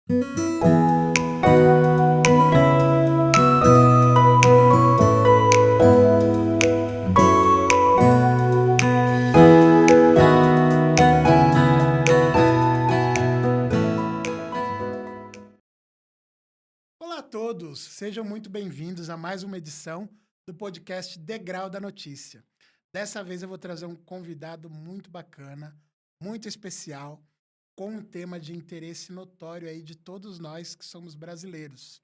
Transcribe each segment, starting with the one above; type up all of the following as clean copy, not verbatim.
Olá a todos, sejam muito bem-vindos a mais uma edição do podcast Degrau da Notícia. Dessa vez eu vou trazer um convidado muito bacana, muito especial, com um tema de interesse notório aí de todos nós que somos brasileiros.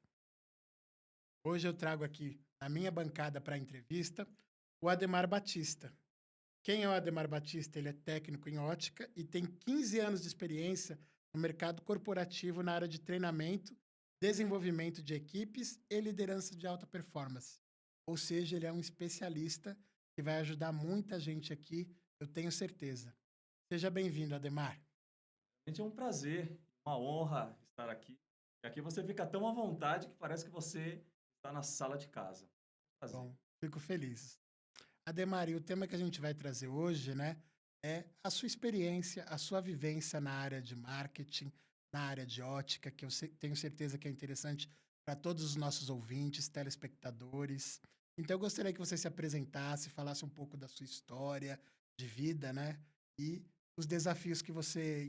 Hoje eu trago aqui na minha bancada para a entrevista o Ademar Batista. Quem é o Ademar Batista? Ele é técnico em ótica e tem 15 anos de experiência no mercado corporativo na área de treinamento, desenvolvimento de equipes e liderança de alta performance. Ou seja, ele é um especialista que vai ajudar muita gente aqui, eu tenho certeza. Seja bem-vindo, Ademar. Gente, é um prazer, uma honra estar aqui. E aqui você fica tão à vontade que parece que você está na sala de casa. Prazer. Bom, fico feliz. Ademar, e o tema que a gente vai trazer hoje, né, é a sua experiência, a sua vivência na área de marketing, na área de ótica, que eu tenho certeza que é interessante para todos os nossos ouvintes, telespectadores. Então, eu gostaria que você se apresentasse, falasse um pouco da sua história de vida, né, e os desafios que você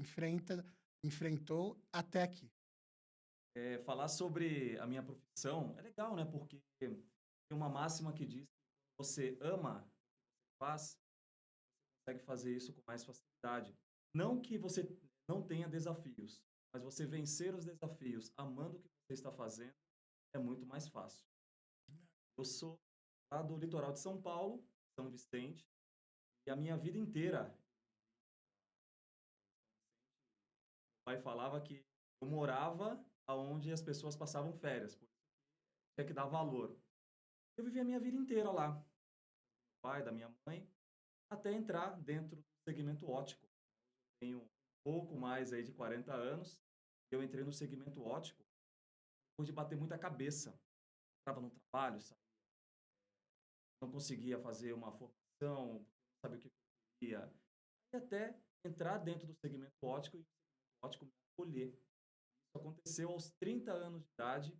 enfrentou até aqui. Falar sobre a minha profissão é legal, né? Porque tem uma máxima que diz que você ama o que faz, consegue fazer isso com mais facilidade. Não que você não tenha desafios, mas você vencer os desafios amando o que você está fazendo é muito mais fácil. Eu sou lá do litoral de São Paulo, São Vicente, e a minha vida inteira pai falava que eu morava aonde as pessoas passavam férias, porque tinha que dar valor. Eu vivi a minha vida inteira lá, do pai, da minha mãe, até entrar dentro do segmento ótico. Tenho um pouco mais aí de 40 anos, eu entrei no segmento ótico depois de bater muita cabeça. Estava no trabalho, não conseguia fazer uma formação, não sabia o que eu queria, e até entrar dentro do segmento ótico e o segmento ótico me acolher. Isso aconteceu aos 30 anos de idade,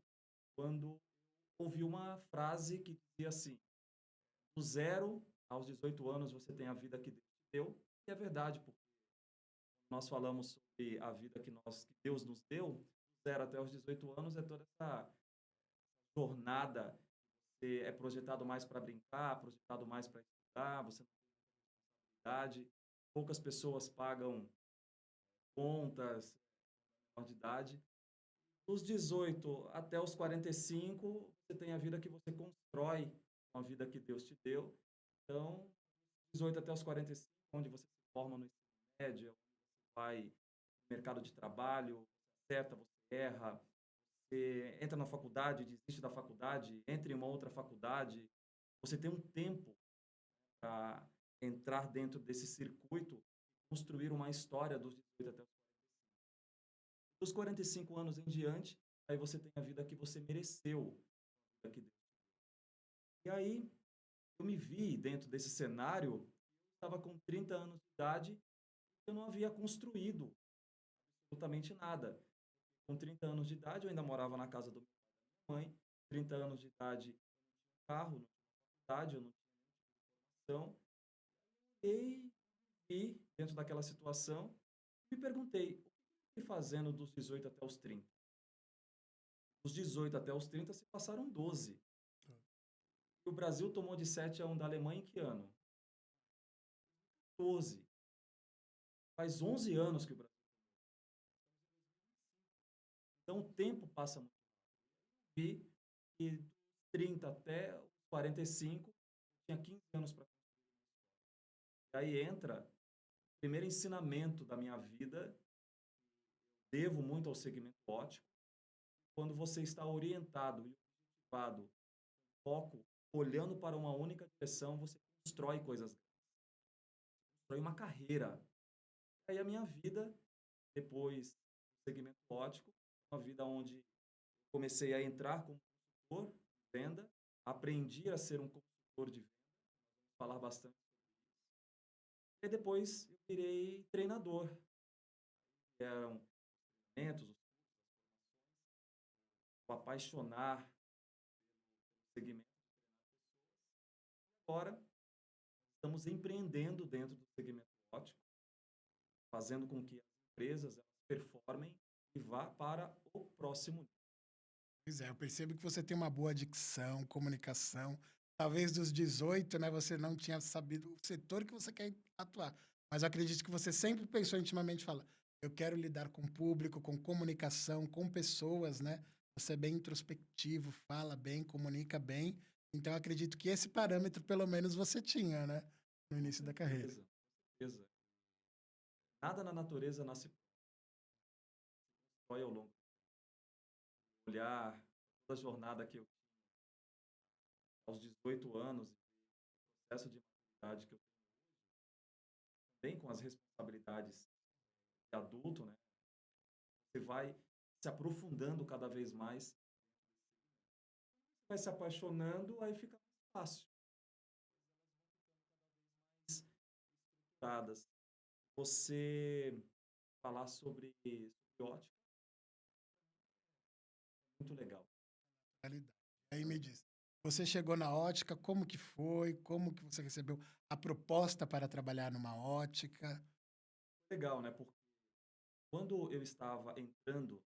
quando ouvi uma frase que dizia assim: do 0 aos 18 anos você tem a vida que Deus te deu, e é verdade, porque nós falamos sobre a vida que Deus nos deu, do 0 até os 18 anos é toda essa jornada, você é projetado mais para brincar, projetado mais para estudar, você não tem idade, poucas pessoas pagam contas, menor de idade. Dos 18 até os 45, você tem a vida que você constrói com a vida que Deus te deu. Então, 18 até os 45, onde você se forma no ensino médio, onde você vai no mercado de trabalho, você acerta, você erra, você entra na faculdade, desiste da faculdade, entra em uma outra faculdade. Você tem um tempo para entrar dentro desse circuito e construir uma história dos 18 até os 45. Dos 45 anos em diante, aí você tem a vida que você mereceu, a vida que Deus. E aí, eu me vi dentro desse cenário, eu estava com 30 anos de idade, eu não havia construído absolutamente nada. Com 30 anos de idade, eu ainda morava na casa do meu pai e da minha mãe. 30 anos de idade, eu não tinha carro, não tinha faculdade, eu não tinha nenhuma opção. E vi dentro daquela situação, me perguntei, o que eu fui fazendo dos 18 até os 30? Dos 18 até os 30 se passaram 12. E o Brasil tomou de 7-1 da Alemanha em que ano? 12. Faz 11 anos que o Brasil. Então o tempo passa muito. Vi que dos 30 até os 45, eu tinha 15 anos para. E aí entra o primeiro ensinamento da minha vida, devo muito ao segmento ótico, quando você está orientado e objetivado, foco, olhando para uma única direção, você constrói coisas grandes, constrói uma carreira. E aí a minha vida, depois do segmento ótico, uma vida onde comecei a entrar como consultor de venda, aprendi a ser um consultor de venda, falar bastante sobre isso. E depois eu virei treinador, que eram treinamentos, apaixonar pelo segmento. Agora, estamos empreendendo dentro do segmento óptico, fazendo com que as empresas elas performem e vá para o próximo nível. Pois é, eu percebo que você tem uma boa dicção, comunicação. Talvez dos 18, né, você não tinha sabido o setor que você quer atuar. Mas eu acredito que você sempre pensou intimamente, fala, eu quero lidar com o público, com comunicação, com pessoas, né? Você é bem introspectivo, fala bem, comunica bem. Então, eu acredito que esse parâmetro, pelo menos, você tinha, né? No Com início da carreira. certeza, com certeza. Nada na natureza nasce constrói ao longo. Olhar toda a jornada que eu aos 18 anos, o processo de maturidade que eu tenho com as responsabilidades de adulto, né? Você vai se aprofundando cada vez mais, vai se apaixonando, aí fica mais fácil. Mais estruturadas. Você falar sobre ótica é muito legal. Realidade. Aí me diz, você chegou na ótica, como que foi? Como que você recebeu a proposta para trabalhar numa ótica? Legal, né? Porque quando eu estava entrando,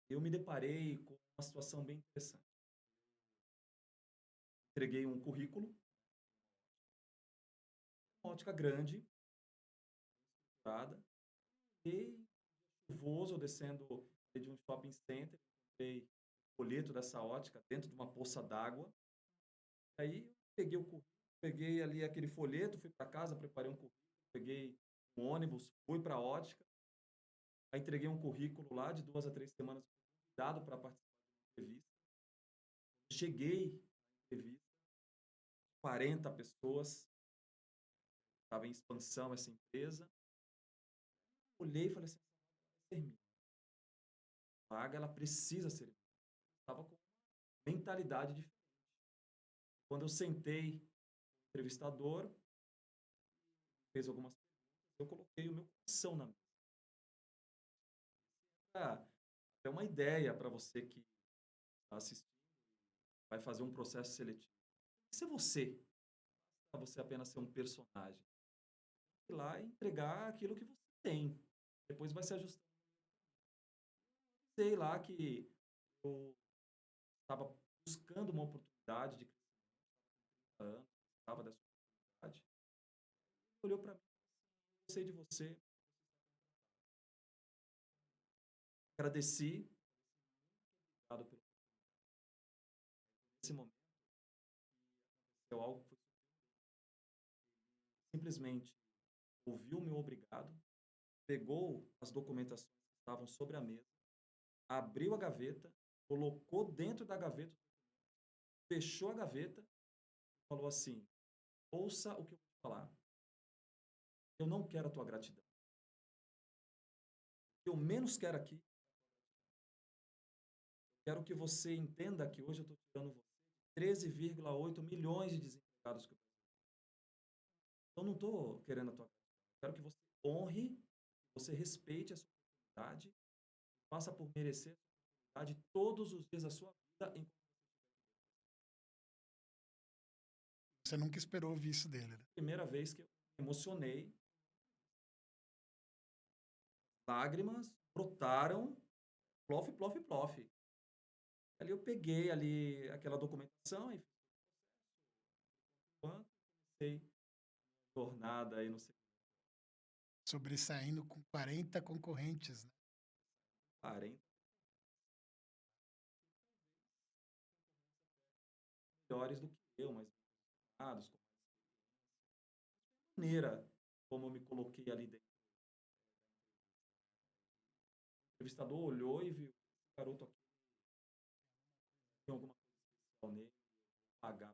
eu me deparei com uma situação bem interessante. Entreguei um currículo, uma ótica grande, estruturada, e chuvoso, descendo de um shopping center, encontrei o folheto dessa ótica dentro de uma poça d'água. Aí eu peguei o currículo, peguei ali aquele folheto, fui para casa, preparei um currículo, peguei um ônibus, fui para a ótica, aí entreguei um currículo lá de 2 a 3 semanas, fui convidado para participar de uma entrevista. Cheguei na entrevista, 40 pessoas, estava em expansão essa empresa. Olhei e falei assim, essa vaga vai ser minha. A vaga ela precisa ser minha. Estava com uma mentalidade diferente. Quando eu sentei, o entrevistador fez algumas perguntas, eu coloquei o meu coração na mesa. É uma ideia para você que está assistindo, vai fazer um processo seletivo. Ser você, para você apenas ser um personagem. Ir lá e entregar aquilo que você tem. Depois vai se ajustando. Sei lá que eu estava buscando uma oportunidade de crescimento, há 30 anos, precisava dessa oportunidade. Ele olhou para mim e falou assim, eu sei de você, agradeci, obrigado pelo nesse momento aconteceu algo que foi simplesmente ouviu o meu obrigado, pegou as documentações que estavam sobre a mesa, abriu a gaveta, colocou dentro da gaveta, fechou a gaveta e falou assim: ouça o que eu vou te falar. Eu não quero a tua gratidão. O que eu menos quero aqui, quero que você entenda que hoje eu estou tirando você de 13,8 milhões de desempregados que o Brasil tem. Eu não estou querendo a tua gratidão. Eu quero que você honre, que você respeite essa oportunidade, faça por merecer essa oportunidade todos os dias da sua vida enquanto Você nunca esperou ouvir isso dele, né? primeira vez que eu me emocionei, lágrimas brotaram, plof, plof, plof. Ali eu peguei ali aquela documentação e fiz quanto comecei a jornada aí no segmento Sobressaindo com 40 concorrentes, né? 40, melhores do que eu, mas formados, com mais maneira como eu me coloquei ali dentro. O entrevistador olhou e viu, esse garoto aqui tem alguma coisa especial nele, vou pagar.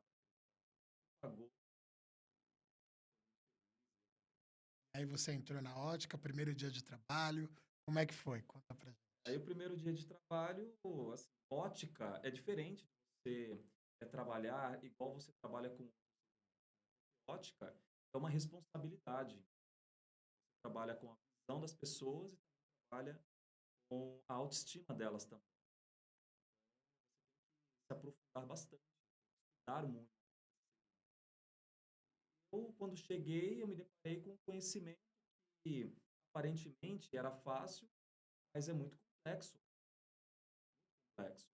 Pagou. Aí você entrou na ótica, primeiro dia de trabalho. Como é que foi? Conta pra Aí gente. o primeiro dia de trabalho, assim, ótica é diferente de você trabalhar igual você trabalha com ótica, é uma responsabilidade. Você trabalha com a visão das pessoas e também trabalha com a autoestima delas também. Se aprofundar bastante, estudar muito. Eu, quando cheguei, eu me deparei com um conhecimento que aparentemente era fácil, mas é muito complexo, complexo.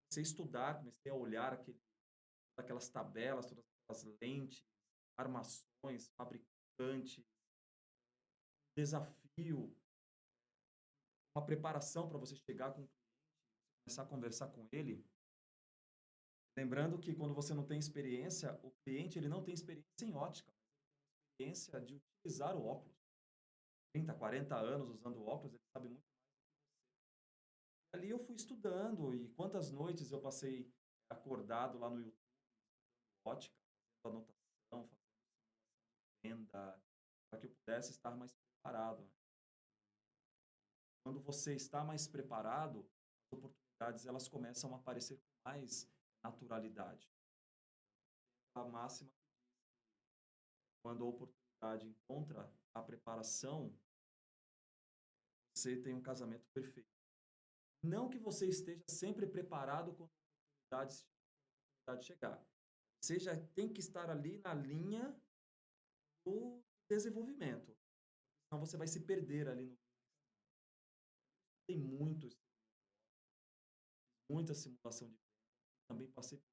Comecei a estudar, comecei a olhar aquelas tabelas, todas aquelas lentes, armações, fabricantes, desafio, uma preparação para você chegar com o cliente, começar a conversar com ele. Lembrando que quando você não tem experiência, o cliente ele não tem experiência em ótica, experiência de utilizar o óculos. 30, 40 anos usando óculos, ele sabe muito. Ali eu fui estudando e quantas noites eu passei acordado lá no YouTube, ótica, fazendo anotação, fazendo venda, para que eu pudesse estar mais preparado, né? Quando você está mais preparado, as oportunidades elas começam a aparecer com mais naturalidade. A máxima que diz que quando a oportunidade encontra a preparação, você tem um casamento perfeito. Não que você esteja sempre preparado quando a oportunidade chegar. Você já tem que estar ali na linha do desenvolvimento. Senão você vai se perder ali no. Tem muitos, muita simulação de venda. Também passei por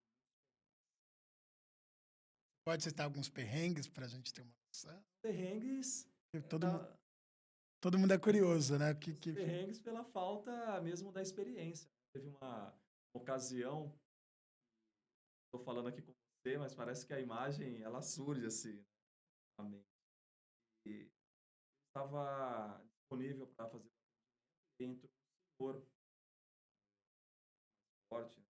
Pode citar alguns perrengues para a gente ter uma noção? perrengues. Porque Todo, mu- ah, todo mundo é curioso, né? Perrengues pela falta mesmo da experiência. Teve uma ocasião, estou falando aqui com você, mas parece que a imagem ela surge assim na mente. E estava disponível para fazer dentro do senhor forte, né,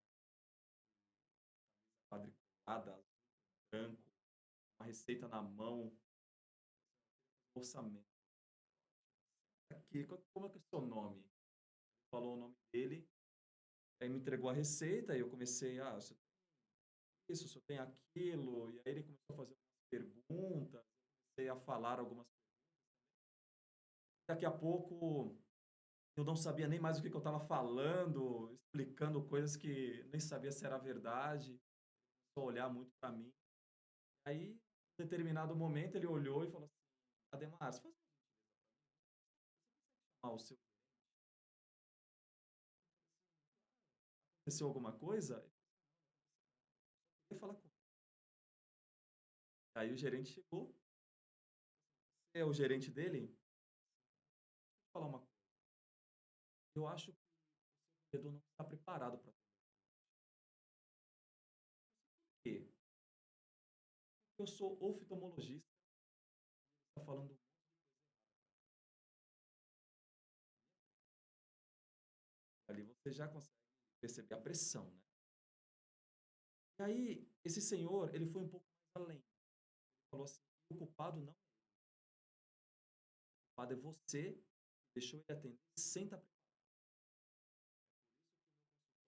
quadriculada, azul, branco, uma receita na mão, orçamento. Aqui, como é que é o seu nome? Ele falou o nome dele, aí me entregou a receita e eu comecei, você tem isso, você tem aquilo, e aí ele começou a fazer algumas perguntas, eu comecei a falar algumas perguntas. Daqui a pouco eu não sabia nem mais o que eu estava falando, explicando coisas que nem sabia se era verdade, só olhar muito para mim. Aí, em determinado momento, ele olhou e falou assim: Ademar, você faz mal o seu. Aconteceu alguma coisa? Ele falar com. Aí o gerente chegou, é o gerente dele, deixa eu falar uma coisa. Eu acho que o vendedor não está preparado para quê? Porque eu sou oftalmologista, ele está falando. Ali você já consegue perceber a pressão, né? E aí, esse senhor, ele foi um pouco mais além. Ele falou assim: o culpado não é ele, o culpado é você que deixou ele atender sem estar preparado.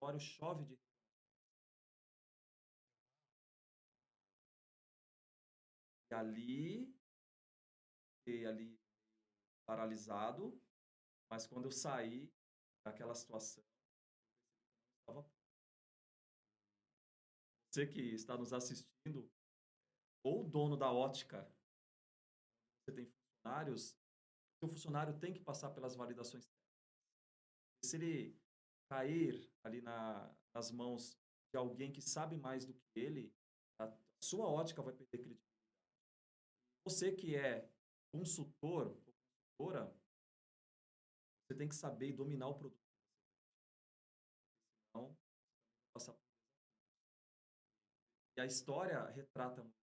O consultório chove de. E ali, fiquei ali paralisado, mas quando eu saí daquela situação, eu estava. Você que está nos assistindo, ou dono da ótica, você tem funcionários, o funcionário tem que passar pelas validações técnicas. Se ele cair ali nas mãos de alguém que sabe mais do que ele, a sua ótica vai perder credibilidade. Você que é consultor ou consultora, você tem que saber e dominar o produto, senão você vai passar por. E a história retrata muito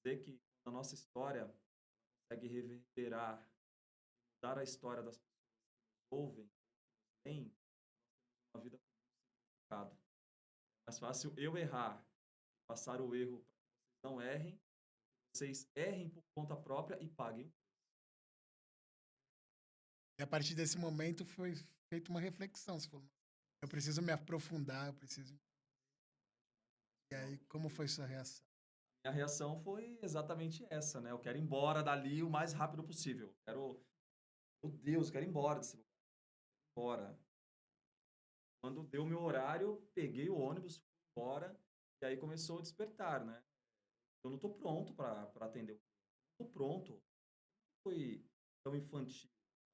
dizer que a nossa história consegue reverberar, mudar a história das pessoas que nos ouvem, que nos veem, uma vida com muito significado. É mais fácil eu errar, passar o erro para que vocês não errem, vocês errem por conta própria e paguem. E a partir desse momento foi feita uma reflexão. Você falou, eu preciso me aprofundar, eu preciso. E aí, como foi sua reação? Minha reação foi exatamente essa, né? Eu quero ir embora dali o mais rápido possível. Quero Meu Deus, quero ir embora desse lugar, embora. Quando deu meu horário, eu peguei o ônibus, fui embora, e aí começou o despertar, né. Eu não tô pronto para atender o cliente, não tô pronto. Fui tão infantil,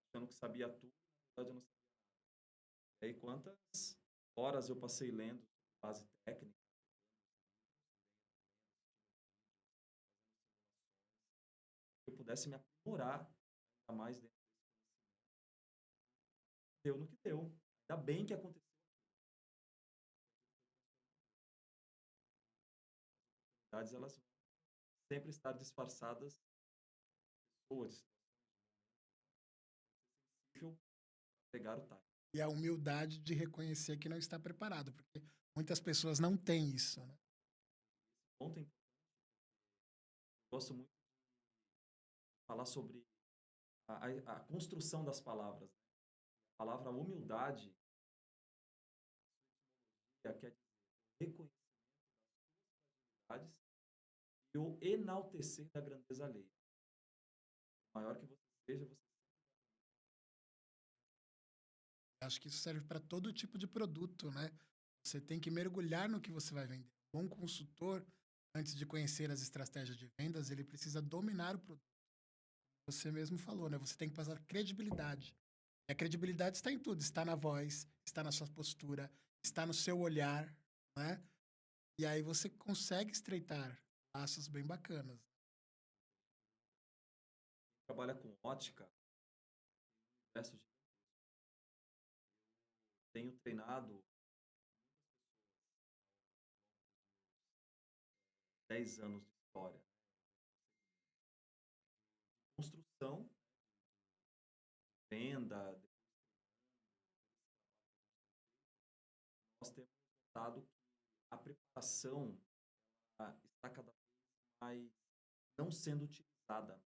achando que sabia tudo, na verdade eu não sabia. E aí quantas horas eu passei lendo base técnica, que eu pudesse me aprimorar ainda mais dentro desse deu no que deu. Ainda bem que aconteceu. As elas vão sempre estar disfarçadas de pessoas, sensível a pegar o time. E a humildade de reconhecer que não está preparado, porque muitas pessoas não têm isso, né? Ponto é importante, eu gosto muito de falar sobre a construção das palavras, né. A palavra humildade, quer dizer reconhecimento das fragilidades e o enaltecer da grandeza alheia. O maior que você seja, você Acho que isso serve para todo tipo de produto, né? Você tem que mergulhar no que você vai vender. Um bom consultor, antes de conhecer as estratégias de vendas, ele precisa dominar o produto. Você mesmo falou, né? Você tem que passar credibilidade. E a credibilidade está em tudo, está na voz, está na sua postura, está no seu olhar, né? E aí você consegue estreitar laços bem bacanas. trabalha com ótica, verso de tenho treinado 10 anos de história, construção, venda, nós temos notado que a preparação está cada vez mais não sendo utilizada.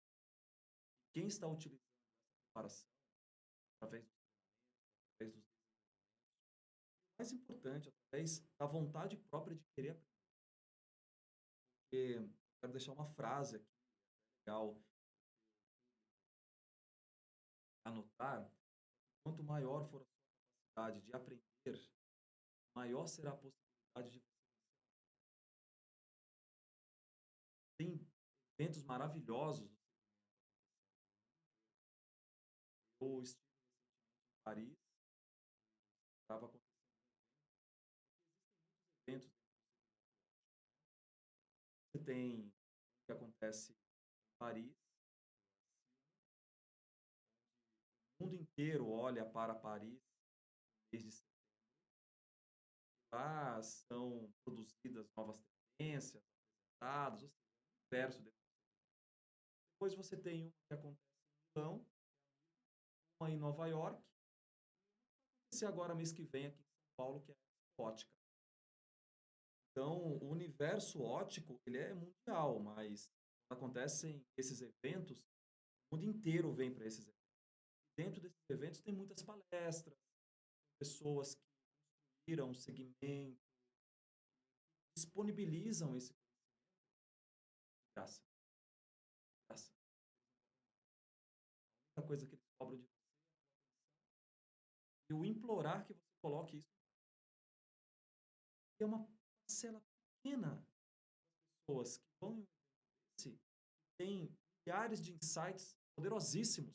Quem está utilizando essa preparação através através dos mais importante, através da vontade própria de querer aprender. Porque eu quero deixar uma frase aqui, legal, anotar, quanto maior for a sua capacidade de aprender, maior será a possibilidade de você. Tem eventos maravilhosos. Eu estive em Paris, estava acontecendo eventos. Você tem o que acontece em Paris, o mundo inteiro olha para Paris desde lá são produzidas novas tendências, apresentadas, ou seja, o universo. Depois você tem um que acontece em Milão, uma em Nova York, e se agora mês que vem aqui em São Paulo, que é a ótica. Então, o universo ótico, ele é mundial, mas quando acontecem esses eventos, o mundo inteiro vem para esses eventos. E dentro desses eventos tem muitas palestras, pessoas que construíram um segmento, disponibilizam esse graça, graça. A única coisa que eles cobram de você e o implorar que você coloque isso. É uma parcela pequena das pessoas que vão em um evento desse, que tem milhares de insights poderosíssimos.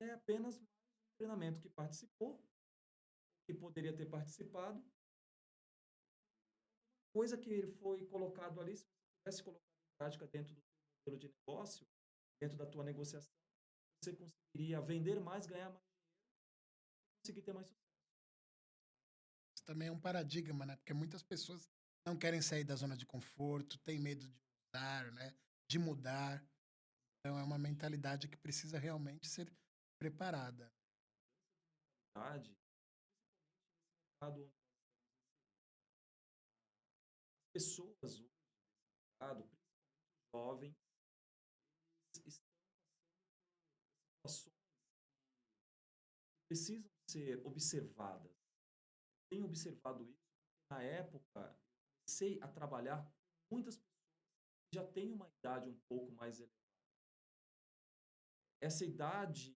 É apenas mais um treinamento que participou, que poderia ter participado, coisa que ele foi colocado ali, se você tivesse colocado em prática dentro do seu modelo de negócio, dentro da tua negociação, você conseguiria vender mais, ganhar mais dinheiro, conseguir ter mais sucesso. Isso também é um paradigma, né? Porque muitas pessoas não querem sair da zona de conforto, têm medo de usar, né? De mudar. Então é uma mentalidade que precisa realmente ser preparada. Verdade, mercado onde as pessoas hoje, mercado, principalmente os jovens, eles estão passando por situações que precisam ser observadas. Tenho observado isso porque na época eu comecei a trabalhar com muitas pessoas que já têm uma idade um pouco mais elevada. essa idade,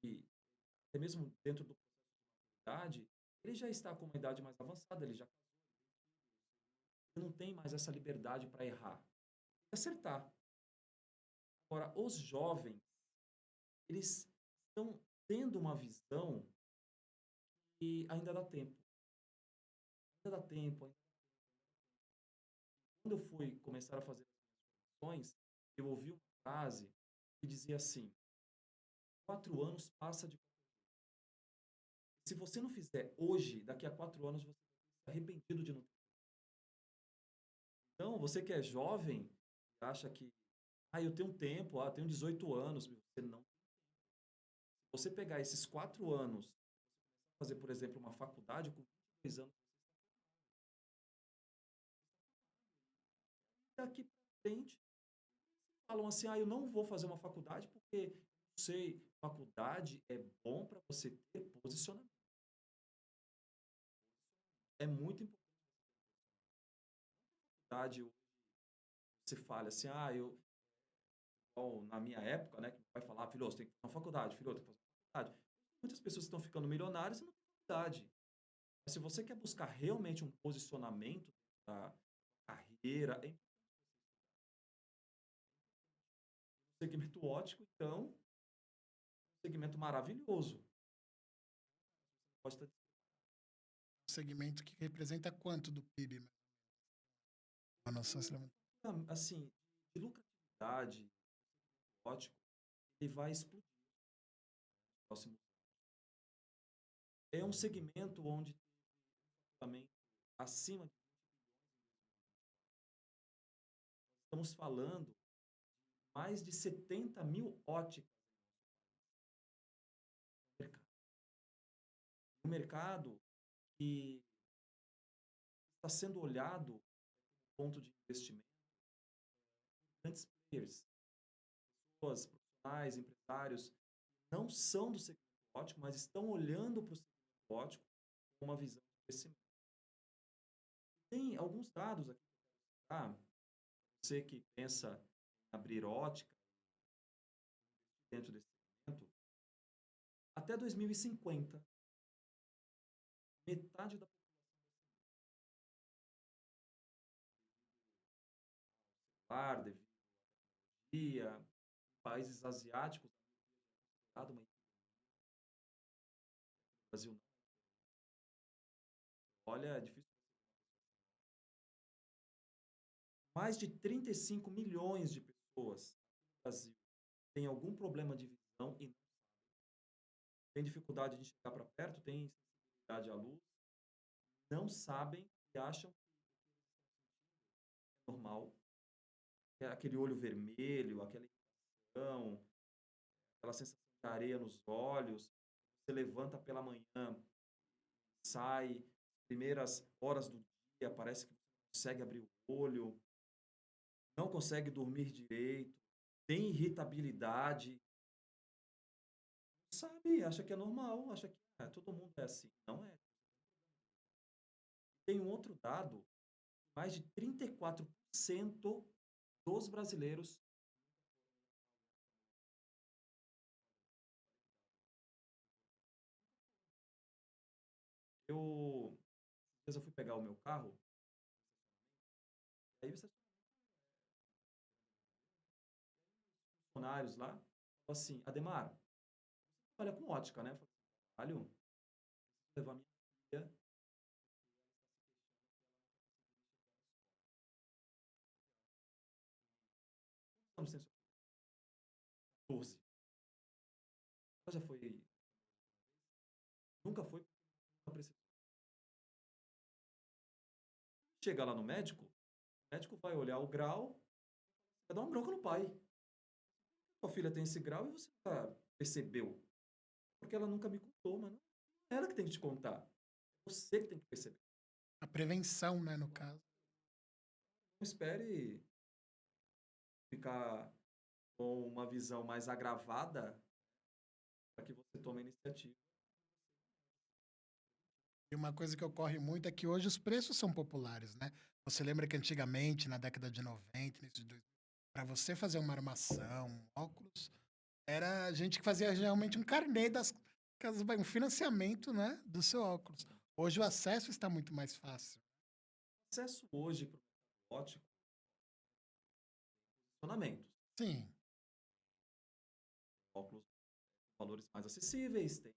até mesmo dentro do idade, ele já está com uma idade mais avançada, ele já não tem mais essa liberdade para errar, e acertar. Agora, os jovens, eles estão tendo uma visão que ainda dá tempo. Ainda dá tempo. Quando eu fui começar a fazer as ações, eu ouvi uma frase que dizia assim: 4 anos passa de. Se você não fizer hoje, daqui a 4 anos você vai estar arrependido de não ter. Então, você que é jovem, acha que, eu tenho tempo, eu tenho 18 anos. Você não. Se você pegar esses 4 anos, fazer, por exemplo, uma faculdade com 22 anos, daqui para frente, falam assim: eu não vou fazer uma faculdade porque, não sei, faculdade é bom para você ter posicionamento. É muito importante hoje você fale assim: igual na minha época, né, que meu pai falava: filho, você tem que fazer uma faculdade, filho, tem que fazer uma faculdade. Muitas pessoas estão ficando milionárias e não têm faculdade. Mas se você quer buscar realmente um posicionamento da carreira, é um segmento ótico, então, um segmento maravilhoso. Pode estar. Um segmento que representa quanto do PIB? A nossa Assim, de lucratividade, ótico, ele vai explodir no próximo. É um segmento onde tem faturamento acima de. Estamos falando de mais de 70 mil óticas no mercado. Um mercado que está sendo olhado como ponto de investimento por grandes players, pessoas, profissionais, empresários, que não são do segmento ótico, mas estão olhando para o segmento ótico com uma visão de crescimento. Tem alguns dados aqui que eu quero citar. Você que pensa em abrir ótica dentro desse segmento, até 2050, metade da população devido à tecnologia, em países asiáticos, a miopia já é considerada uma epidemia. No Brasil não. Olha, é difícil. Mais de 35 milhões de pessoas no Brasil têm algum problema de visão e não têm dificuldade de enxergar para perto, têm sensibilidade à luz, não sabem e acham que é normal. É aquele olho vermelho, aquela irritação, aquela sensação de areia nos olhos. Você levanta pela manhã, sai, primeiras horas do dia, parece que você não consegue abrir o olho, não consegue dormir direito, tem irritabilidade, sabe, acha que é normal, acha que todo mundo é assim. Não é. Tem um outro dado: mais de 34% dos brasileiros. Eu, eu fui pegar o meu carro, aí você funcionários lá, falou assim: Ademar, você trabalha com ótica, né? Eu falei: trabalho, preciso levar minha filha, quantos anos tem sua filha? 14. Ela já foi, nunca foi, nunca precisou. Chega lá no médico, o médico vai olhar o grau, vai dar uma bronca no pai. Sua filha tem esse grau e você nunca percebeu. Porque ela nunca me contou, mas não é ela que tem que te contar. É você que tem que perceber. a prevenção, né, no caso. Não espere ficar com uma visão mais agravada para que você tome a iniciativa. E uma coisa que ocorre muito é que hoje os preços são populares, né? Você lembra que antigamente, na década de 90, início de 2000, para você fazer uma armação, um óculos, Era a gente que fazia realmente um carnê um financiamento, né, do seu óculos. Hoje o acesso está muito mais fácil. O acesso hoje para o ótico, funcionamentos. Sim, Óculos com valores mais acessíveis, tem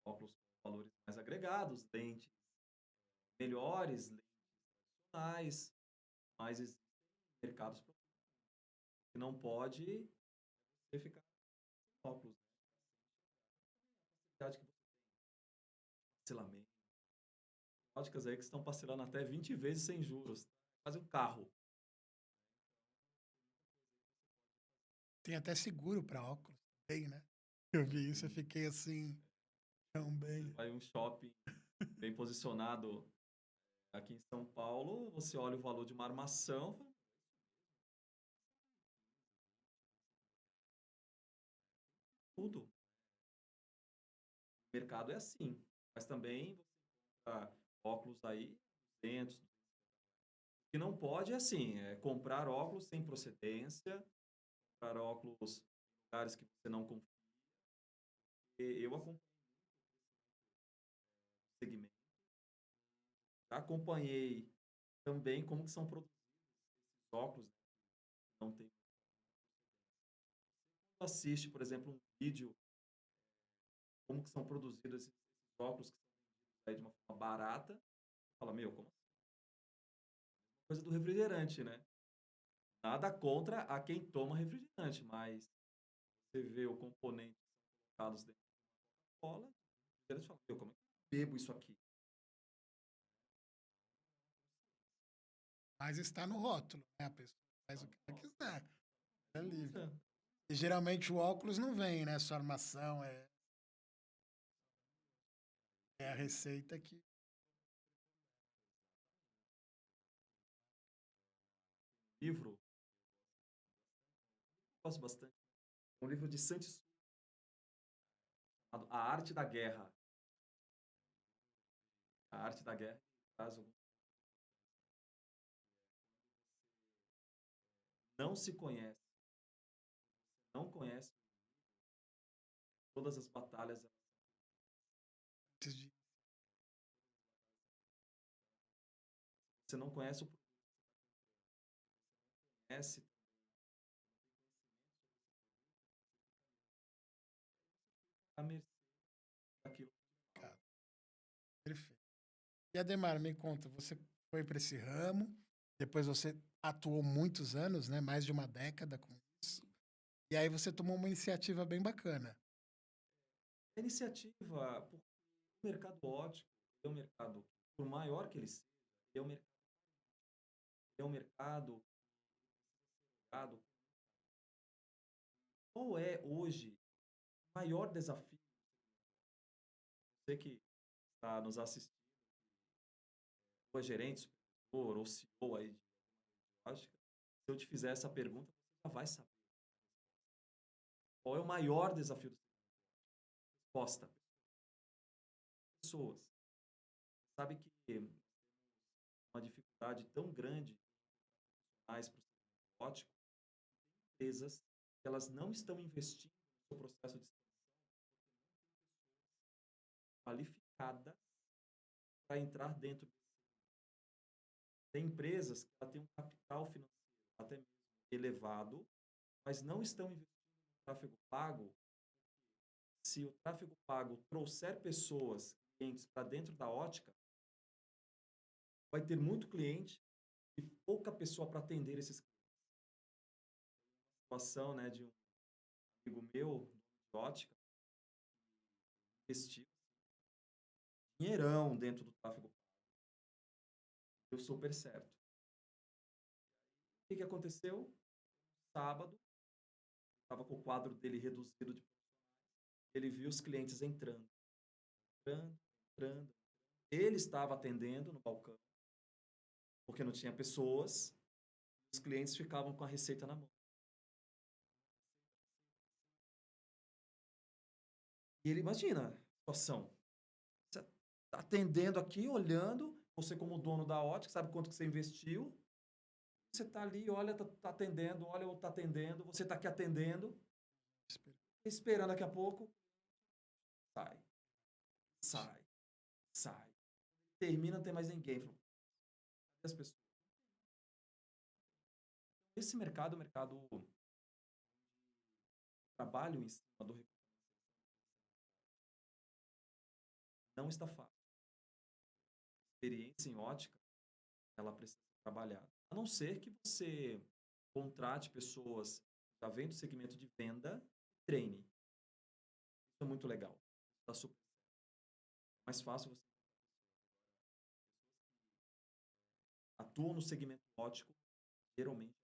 óculos com valores mais agregados, lentes melhores, lentes tradicionais, mas existem mercados para que não pode você ficar com óculos, né? A facilidade que você tem, parcelamento. Óticas aí que estão parcelando até 20 vezes sem juros. Quase um carro. tem até seguro para óculos, tem, né? Eu vi isso, eu fiquei assim, Você também. vai em um shopping bem posicionado aqui em São Paulo, você olha o valor de uma armação, fala, tudo. O mercado é assim. Mas também você encontra óculos aí, 200. O que não pode é assim, é comprar óculos sem procedência, comprar óculos em lugares que você não confia. Eu acompanho o segmento, acompanhei também como que são produzidos esses óculos, né, que não tem. Quando assiste, por exemplo, um vídeo, como que são produzidos esses óculos que são vendidos aí de uma forma barata, você fala, meu, como assim? Coisa do refrigerante, né? Nada contra a quem toma refrigerante, mas você vê o componente que são colocados dentro da cola, você fala, meu, como é que eu bebo isso aqui? Mas está no rótulo, né? A pessoa faz Tá o no que ela rótulo. quiser, é livre. Usa. E geralmente o óculos não vem, né? Sua armação é a receita que. Livro, eu gosto bastante. É um livro de Sun Tzu, chamado A Arte da Guerra. A Arte da Guerra traz algum. Não se conhece, não conhece todas as batalhas. Antes de- Você não conhece o produto, conhece a mercê daquilo. Cara, perfeito. E Ademar, me conta, você foi para esse ramo, depois você atuou muitos anos, né? Mais de uma década com isso. E aí você tomou uma iniciativa bem bacana. A iniciativa, porque o mercado ótico é um mercado, por maior que ele seja, é um mercado olhado. Qual é hoje o maior desafio? Você que está nos assistindo, ou é gerente, supervisor, ou CEO aí de lógica, se eu te fizer essa pergunta, você já vai saber. Qual é o maior desafio do segmento? Resposta: pessoas. Sabe que temos uma dificuldade tão grande mais para o segmento ótico, empresas que elas não estão investindo no seu processo de expansão qualificadas para entrar dentro desse segmento. Tem empresas que ela têm um capital financeiro até mesmo elevado, mas não estão investindo no tráfego pago. Se o tráfego pago trouxer pessoas, clientes para dentro da ótica, vai ter muito cliente e pouca pessoa para atender esses clientes. A situação, né, de um amigo meu, dono de ótica, investiu dinheirão dentro do tráfego pago. Deu super certo. O que aconteceu? Sábado, estava com o quadro dele reduzido de. Ele viu os clientes entrando, entrando, entrando. Ele estava atendendo no balcão, porque não tinha pessoas, os clientes ficavam com a receita na mão. E ele imagina a situação. Você está atendendo aqui, olhando, você como dono da ótica, sabe quanto que você investiu, você está ali, olha, está atendendo, olha, está atendendo, você está aqui atendendo, Espera. Esperando daqui a pouco, sai, sai, sai. Termina, não tem mais ninguém. Falou, cadê as pessoas? Esse mercado, o mercado de trabalho em cima do recrutamento não está fácil. Experiência em ótica, ela precisa ser trabalhada. A não ser que você contrate pessoas que já vêm do segmento de venda e treine. Isso é muito legal. Está super mais fácil você atuar no segmento ótico, geralmente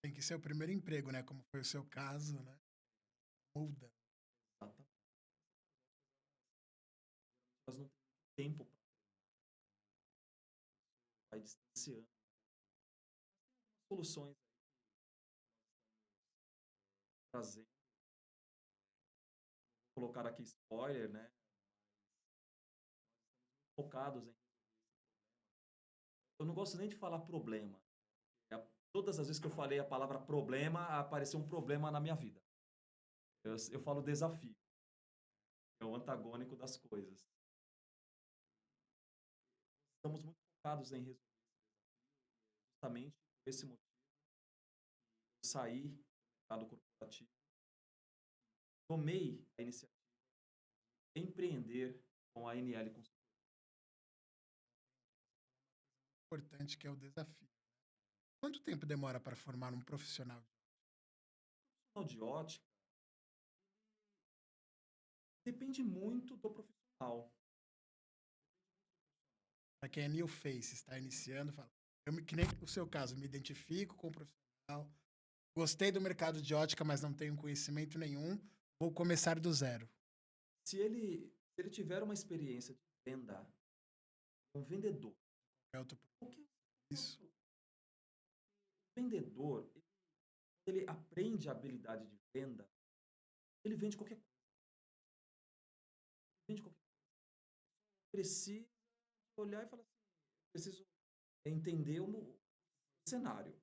Tem que ser o primeiro emprego, né? Como foi o seu caso, né? Muda. exatamente. Elas não têm tempo para vai distanciando. Soluções trazendo, vou colocar aqui spoiler, né? Focados em. Eu não gosto nem de falar problema. Todas as vezes que eu falei a palavra problema, apareceu um problema na minha vida. Eu falo desafio. É o antagônico das coisas. Estamos muito focados em resolver justamente por esse motivo. Eu saí do mercado corporativo, tomei a iniciativa de empreender com a NL Consultoria. Importante que é o desafio. Quanto tempo demora para formar um profissional? O de ótica depende muito do profissional. Para quem é new face, está iniciando, fala. Que nem o seu caso, me identifico com o profissional, gostei do mercado de ótica, mas não tenho conhecimento nenhum, vou começar do zero. Se ele tiver uma experiência de venda, um vendedor, É outro porque isso. o vendedor, ele aprende a habilidade de venda, ele vende qualquer coisa. Vende qualquer coisa. Precisa olhar e falar assim, preciso entender o cenário.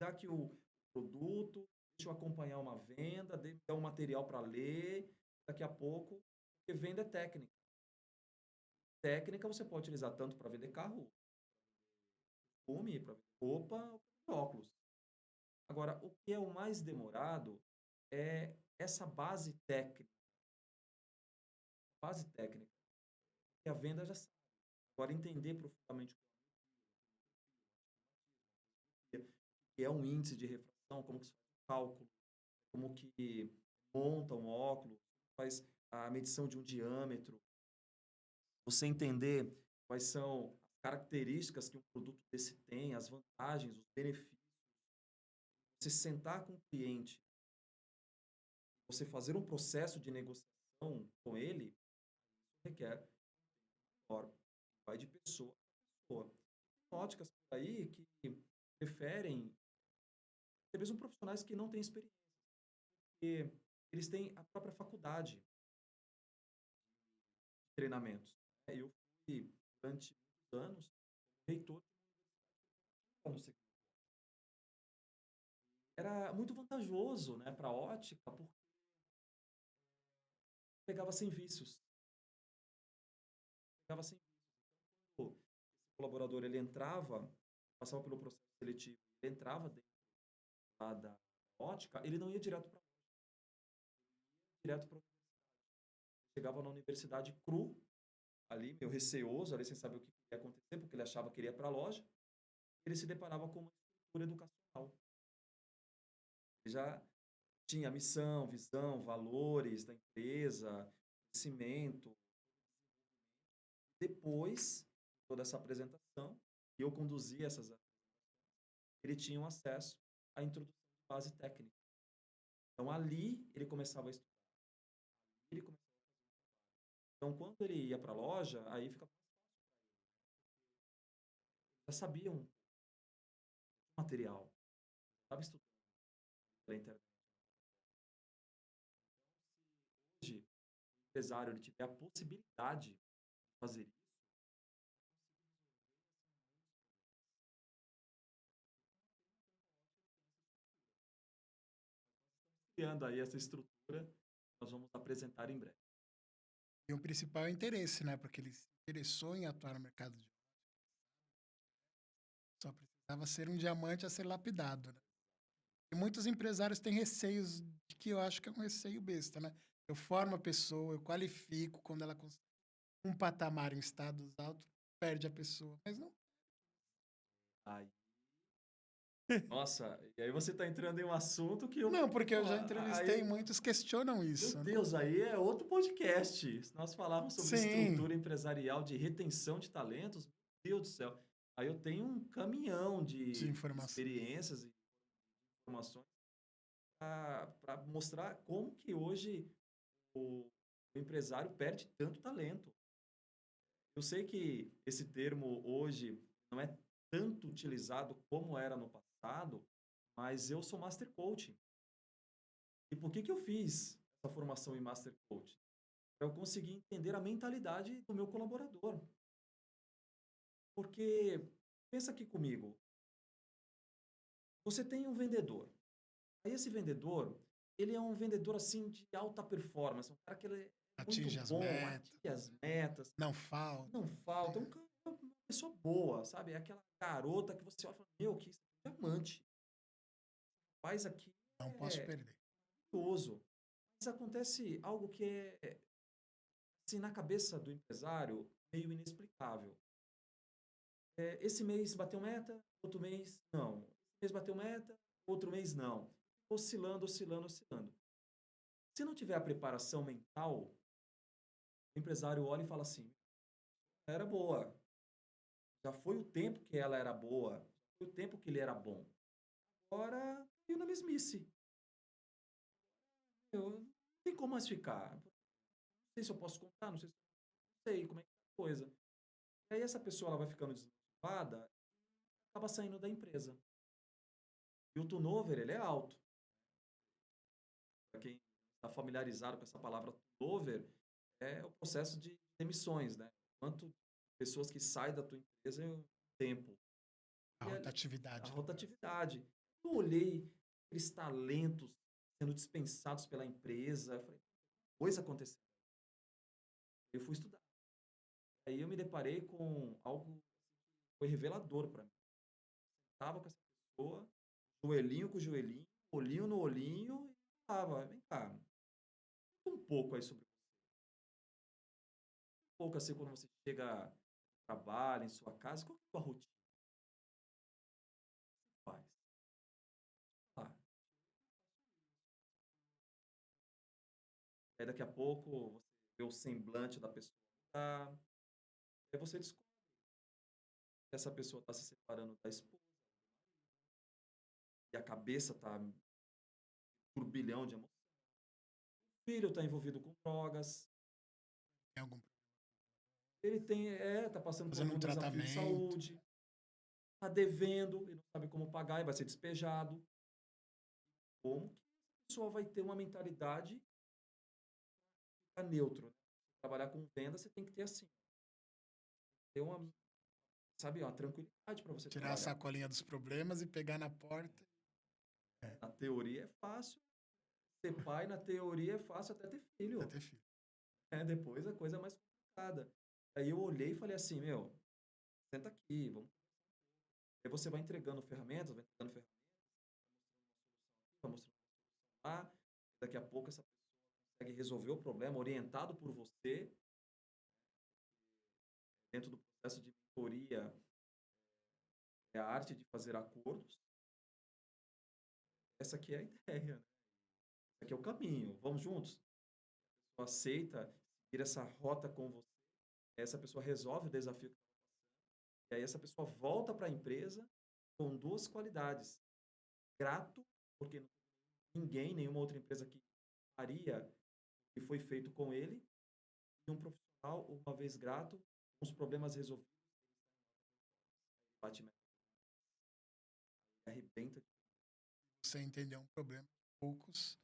Dar que o produto, deixa eu acompanhar uma venda, dar um material para ler, daqui a pouco, porque venda é técnica. Técnica você pode utilizar tanto para vender carro, perfume, para vender roupa, ou para vender óculos. Agora, o que é o mais demorado é essa base técnica. Base técnica, que a venda já sabe. Agora, entender profundamente o que é um índice de refração, como que se faz o cálculo, como que monta um óculos, faz a medição de um diâmetro, você entender quais são as características que um produto desse tem, as vantagens, os benefícios. Você sentar com o cliente, você fazer um processo de negociação com ele, isso requer um tempo maior. Vai de pessoa a pessoa. Tem óticas por aí que preferem, até mesmo profissionais que não têm experiência, porque eles têm a própria faculdade de treinamentos. Eu fui, durante muitos anos, reitor de uma universidade era muito vantajoso, né, para a ótica, porque pegava sem vícios. Pegava sem vícios. Então, quando esse colaborador ele entrava, passava pelo processo seletivo, ele entrava dentro lá da ótica, ele não ia direto para direto para chegava na universidade cru, ali, meio receoso, ali sem saber o que ia acontecer, porque ele achava que iria para a loja, ele se deparava com uma estrutura educacional. Ele já tinha missão, visão, valores da empresa, crescimento. Depois de toda essa apresentação, e eu conduzia essas ele tinha um acesso à introdução de base técnica. Então, ali ele começava a estudar. Ali ele começava a fazer. Então, quando ele ia para a loja, aí fica mais fácil para ele. Já sabia um material, estava estudando pela internet. Então, se hoje o empresário ele tiver a possibilidade de fazer isso, criando aí essa estrutura que nós vamos apresentar em breve. E o principal é o interesse, né? Porque ele se interessou em atuar no mercado de só precisava ser um diamante a ser lapidado, né? E muitos empresários têm receios de que eu acho que é um receio besta, né? Eu formo a pessoa, eu qualifico, quando ela consegue um patamar em estados altos, perde a pessoa. Mas não. Aí, nossa, e aí você está entrando em um assunto que eu. Não, porque eu Ó, já entrevistei, aí, muitos questionam meu isso, né? Deus, aí é outro podcast. Se nós falarmos sobre Sim, estrutura empresarial de retenção de talentos, meu Deus do céu. Aí eu tenho um caminhão de de informação. experiências e informações para mostrar como que hoje o empresário perde tanto talento. Eu sei que esse termo hoje não é tanto utilizado como era no passado, mas eu sou Master Coach. E por que eu fiz essa formação em Master Coach? Para eu conseguir entender a mentalidade do meu colaborador. Porque, pensa aqui comigo, você tem um vendedor. Aí esse vendedor, ele é um vendedor assim de alta performance, um cara que ele é muito Atinge as bom, metas, atinge as metas, não falta. não falta, uma pessoa boa, sabe? É aquela garota que você olha e fala, meu, que diamante. Faz aqui Não posso é perder. maravilhoso. Mas acontece algo que é, assim, na cabeça do empresário, meio inexplicável. Esse mês bateu meta, outro mês não. Esse mês bateu meta, outro mês não. Oscilando, oscilando, oscilando. Se não tiver a preparação mental, o empresário olha e fala assim: era boa. Já foi o tempo que ela era boa. Já foi o tempo que ele era bom. Agora caiu na mesmice. Eu não tem como mais ficar. Não sei se eu posso contar, não sei se eu sei como é que é a coisa. E aí essa pessoa ela vai ficando desmotivada e acaba saindo da empresa. E o turnover, ele é alto. Para quem está familiarizado com essa palavra turnover, é o processo de demissões, né? Quanto pessoas que saem da tua empresa é o tempo. A E a rotatividade, no caso. rotatividade. Eu olhei aqueles talentos sendo dispensados pela empresa, eu falei, coisa acontecendo. Eu fui estudar. Aí eu me deparei com algo que foi revelador para mim. Estava com essa pessoa, joelhinho com joelhinho, olhinho no olhinho, e falava, vem cá, conta um pouco aí sobre um pouco assim quando você chega no trabalho, em sua casa, qual que é a tua rotina? O que você faz? Ah, aí daqui a pouco você vê o semblante da pessoa mudar, aí você descobre que essa pessoa está se separando da esposa e a cabeça está um turbilhão de emoções. O filho está envolvido com drogas, Tem algum ele tá passando por fazendo um algum desafio de tratamento. saúde, está devendo e não sabe como pagar e vai ser despejado. Como que essa pessoa vai ter uma mentalidade ficar neutro, né? Trabalhar com venda, você tem que ter assim, ter uma, sabe, uma tranquilidade para você Tirar a trabalhar. sacolinha dos problemas e pegar na porta. É, Na teoria é fácil ser pai, na teoria é fácil até ter pra filho. ter filho. Depois a coisa é mais complicada. Aí eu olhei e falei assim, meu, senta aqui, vamos. Aí você vai entregando ferramentas, vai entregando ferramentas, vai mostrando lá, daqui a pouco essa pessoa consegue resolver o problema orientado por você, dentro do processo de mentoria, é a arte de fazer acordos. Essa aqui é a ideia, né? Esse aqui é o caminho. Vamos juntos? A pessoa aceita seguir essa rota com você, essa pessoa resolve o desafio que e aí essa pessoa volta para a empresa com duas qualidades. Grato, porque ninguém, nenhuma outra empresa que faria o que foi feito com ele, e um profissional, uma vez grato, com os problemas resolvidos, bate meta, arrebenta. Você entender um problema, poucos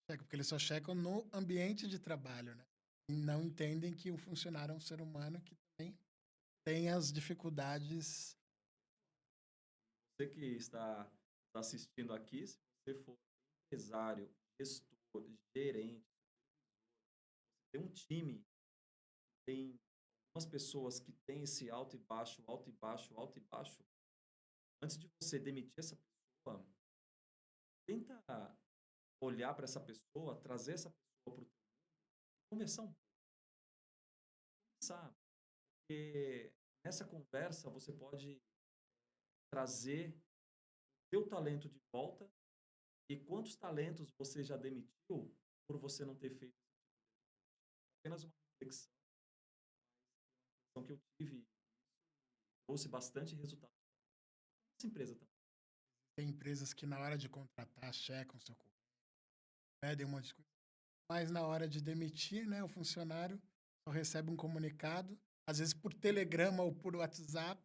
checam, porque eles só checam no ambiente de trabalho, né? E não entendem que o funcionário é um ser humano que também tem as dificuldades. Você que está assistindo aqui, se você for empresário gestor, gerente, tem um time, tem algumas pessoas que têm esse alto e baixo, alto e baixo, alto e baixo. Antes de você demitir essa pessoa, tenta olhar para essa pessoa, trazer essa pessoa para o conversar um pouco, sabe? Porque nessa conversa você pode trazer o teu talento de volta e quantos talentos você já demitiu por você não ter feito apenas uma reflexão que eu tive, trouxe bastante resultado nessa empresa também. Tem empresas que na hora de contratar checam seu currículo, pedem um monte de coisa. Mas na hora de demitir, né, o funcionário só recebe um comunicado, às vezes por telegrama ou por WhatsApp,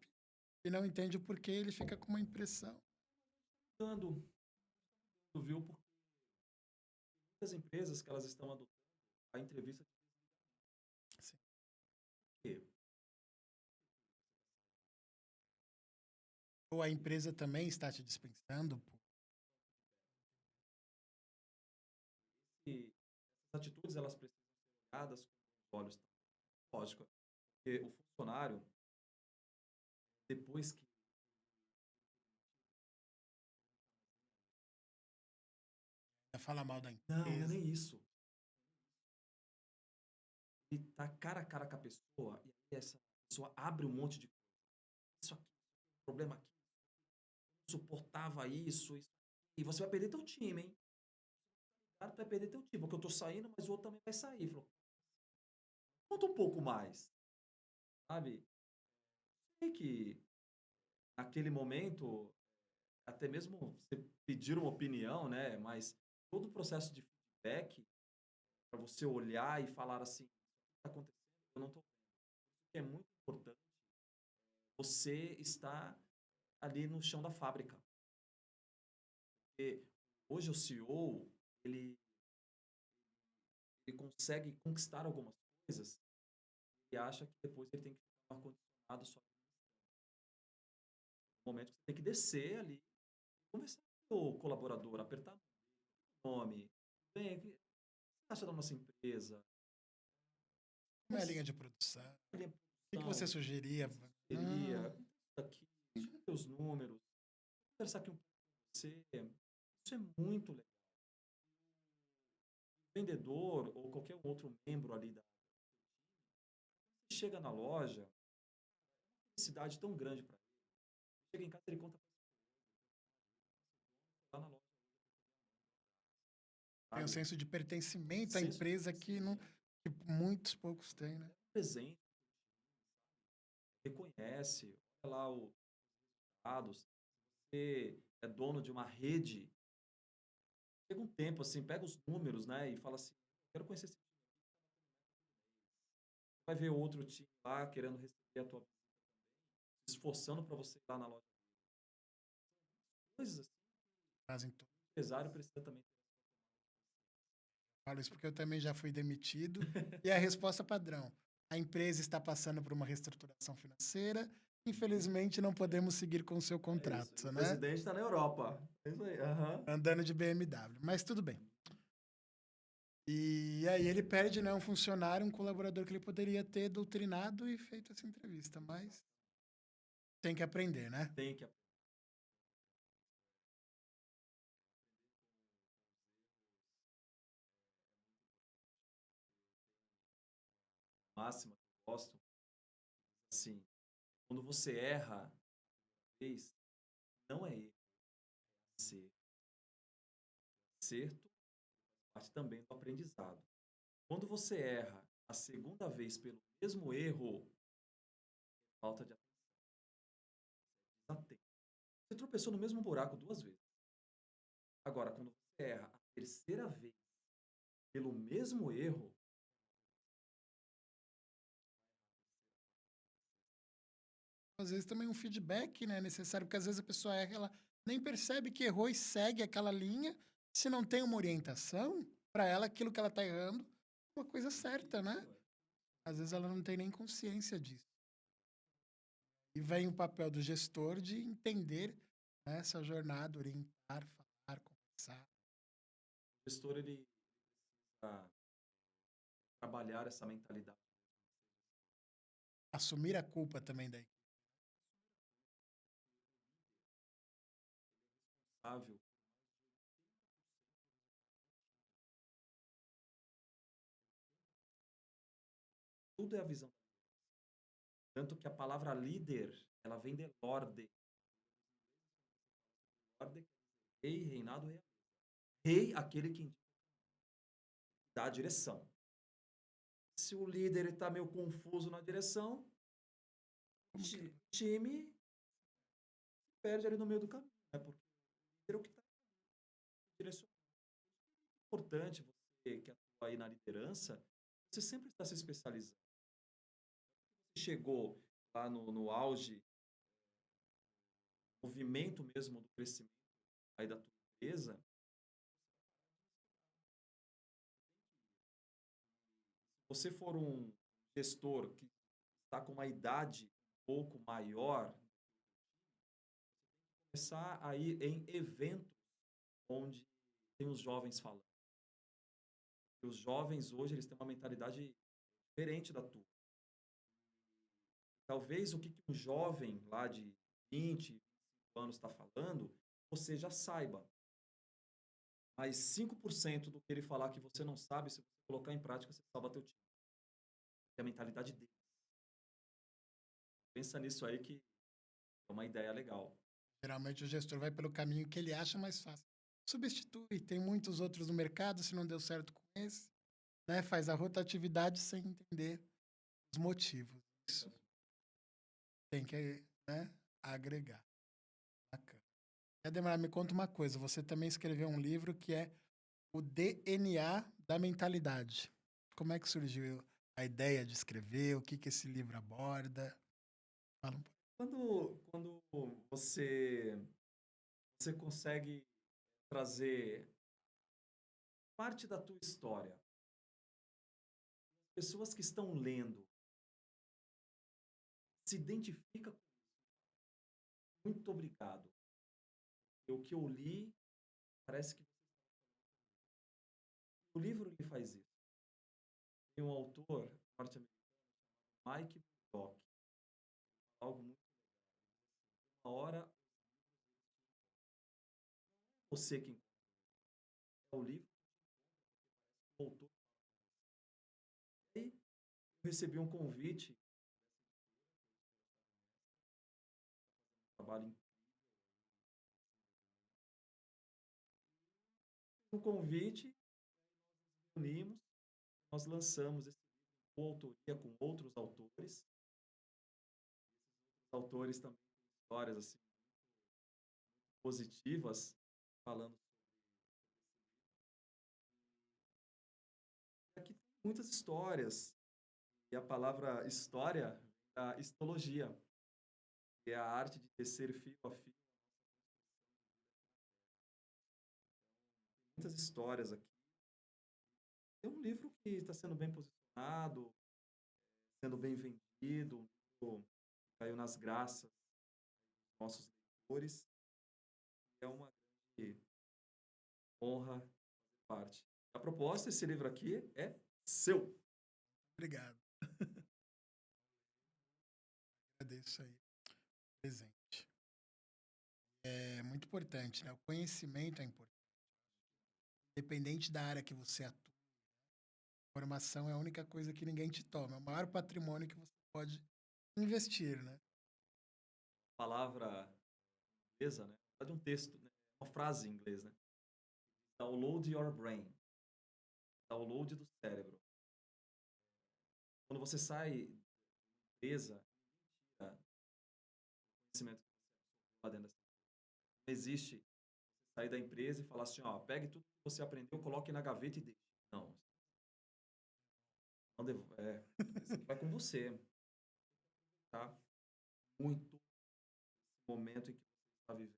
e não entende o porquê, ele fica com uma impressão. Dando, viu? Porque muitas empresas que elas estão adotando a entrevista de Assim, quê? ou a empresa também está te dispensando. E essas atitudes elas precisam ser olhadas com os olhos, lógico, porque o funcionário, depois que Fala mal da não, não é empresa. nem isso. Ele tá cara a cara com a pessoa e aí essa pessoa abre um monte de coisa. Isso aqui, problema aqui, não suportava isso, e você vai perder teu time, hein? Cara, tu vai perder teu time, porque eu tô saindo, mas o outro também vai sair. Falou, conta um pouco mais, sabe? Sei que naquele momento, até mesmo você pedir uma opinião, né? Mas todo o processo de feedback, para você olhar e falar assim, o que está acontecendo? Eu não estou vendo. É muito importante você estar ali no chão da fábrica. Porque hoje o CEO, ele, ele consegue conquistar algumas coisas e acha que depois ele tem que ficar no ar-condicionado só no momento que você tem que descer ali e conversar com o colaborador, apertar o nome. Bem, o que você acha da nossa empresa? Como é a Mas linha de produção? O ele é que você produção, sugeria? seria, Hum, aqui, os números, conversar aqui um pouco com você. Isso é muito legal. O vendedor ou qualquer outro membro ali da chega na loja, felicidade tão grande para ele. Chega em casa, ele conta lá na loja, tem um sabe? senso de pertencimento à Senso de empresa que, não, pertencimento, que muitos poucos têm, né? presente, reconhece, olha lá os dados. Você é dono de uma rede, chega um tempo assim, pega os números, né, e fala assim, quero conhecer esse time. Vai ver outro time lá querendo receber a tua visita, se esforçando para você ir lá na loja. Coisas assim, Fazem o empresário precisa também ter. falo isso porque eu também já fui demitido. E a resposta padrão: a empresa está passando por uma reestruturação financeira. Infelizmente, não podemos seguir com o seu É isso. E contrato, o né? presidente está na Europa. É isso aí. Aham. Andando de BMW. Mas tudo bem. E aí ele perde, né, um funcionário, um colaborador que ele poderia ter doutrinado e feito essa entrevista. Mas tem que aprender, né? Tem que aprender. A máxima que eu gosto, assim, quando você erra, vez, não é erro, é acerto. Acerto faz parte também do aprendizado. Quando você erra a segunda vez pelo mesmo erro, é falta de atenção. Você tropeçou no mesmo buraco duas vezes. Agora, quando você erra a terceira vez pelo mesmo erro, Às vezes também um feedback, né, é necessário, porque às vezes a pessoa erra, ela nem percebe que errou e segue aquela linha. Se não tem uma orientação, para ela aquilo que ela está errando é uma coisa certa, né? isso Às vezes ela não tem nem consciência disso. E vem o papel do gestor de entender, né, essa jornada, orientar, falar, conversar. O gestor ele precisa trabalhar essa mentalidade Assumir a culpa também daí. responsável. Tudo é a visão. Tanto que a palavra líder, ela vem de lorde. Lorde quer dizer rei, reinado, rei. Rei, aquele que dá a direção. Se o líder está meio confuso na direção, o Como que... time perde ali no meio do caminho, né? Porque o líder é o que está direcionando. É importante você que atua aí na liderança, você sempre está se especializando. Você chegou lá no auge, movimento mesmo do crescimento aí da tua empresa, se você for um gestor que está com uma idade um pouco maior, começar a ir em eventos onde tem os jovens falando. E os jovens hoje eles têm uma mentalidade diferente da tua. Talvez o que um jovem lá de 20, 25 anos está falando, você já saiba. Mas 5% do que ele falar que você não sabe, se você colocar em prática, você salva teu time. É a mentalidade deles. Pensa nisso aí que é uma ideia legal. Geralmente o gestor vai pelo caminho que ele acha mais fácil. Substitui, tem muitos outros no mercado, se não deu certo com esse, né? Faz a rotatividade sem entender os motivos. Isso tem que, né, agregar. Bacana. E Ademar, me conta uma coisa, você também escreveu um livro que é o DNA da mentalidade. Como é que surgiu a ideia de escrever? O que que esse livro aborda? Fala um pouco. Quando você consegue trazer parte da tua história, pessoas que estão lendo, se identifica com muito obrigado. O que eu li parece que o livro ele faz isso. Tem um autor norte-americano Mike Murdock, algo muito uma hora você que encontra o livro, o autor. E aí eu recebi um convite, um trabalho um convite, unimos, nós lançamos esse livro com autoria com outros autores. Os autores também têm histórias assim positivas falando aqui tem muitas histórias. E a palavra história vem da histologia, que é a arte de tecer fio a fio. Muitas histórias aqui. É um livro que está sendo bem posicionado, sendo bem vendido, um livro que caiu nas graças dos nossos leitores. É uma grande honra fazer parte. A proposta, esse livro aqui é seu. Obrigado. Agradeço aí. Presente. É muito importante, né? O conhecimento é importante. Independente da área que você atua, informação é a única coisa que ninguém te toma. É o maior patrimônio que você pode investir, né? Palavra inglesa, né? De um texto, né? Uma frase em inglês, né? Download your brain. Download do cérebro. Quando você sai da empresa, tira o conhecimento que você absorveu lá dentro dessa empresa. Não existe você sair da empresa e falar assim, ó, pegue tudo que você aprendeu, coloque na gaveta e deixe. Não. Não isso aqui vai com você, tá? Muito esse momento em que você está vivendo.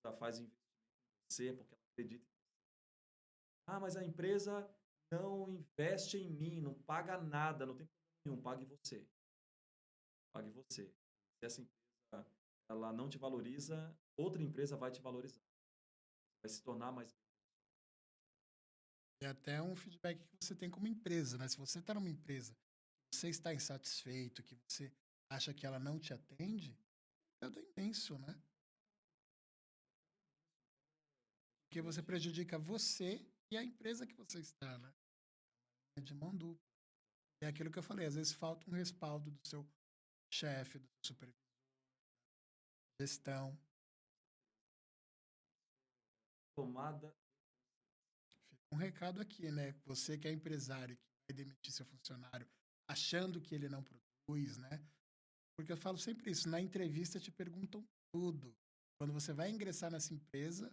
A empresa faz investimento em você porque ela acredita em você. Ah, mas a empresa não investe em mim, não paga nada, não tem problema nenhum, pague você. Pague você. Se essa empresa ela não te valoriza, outra empresa vai te valorizar. Vai se tornar mais É até um feedback que você tem como empresa, né? Se você está numa empresa, você está insatisfeito, que você acha que ela não te atende, é imenso, né? Porque você Realmente, prejudica você e a empresa que você está, né? É de mão dupla. É aquilo que eu falei, às vezes falta um respaldo do seu chefe, do seu supervisor, gestão. tomada. Fica um recado aqui, né? Você que é empresário, que vai demitir seu funcionário achando que ele não produz, né? Porque eu falo sempre isso, na entrevista te perguntam tudo. Quando você vai ingressar nessa empresa,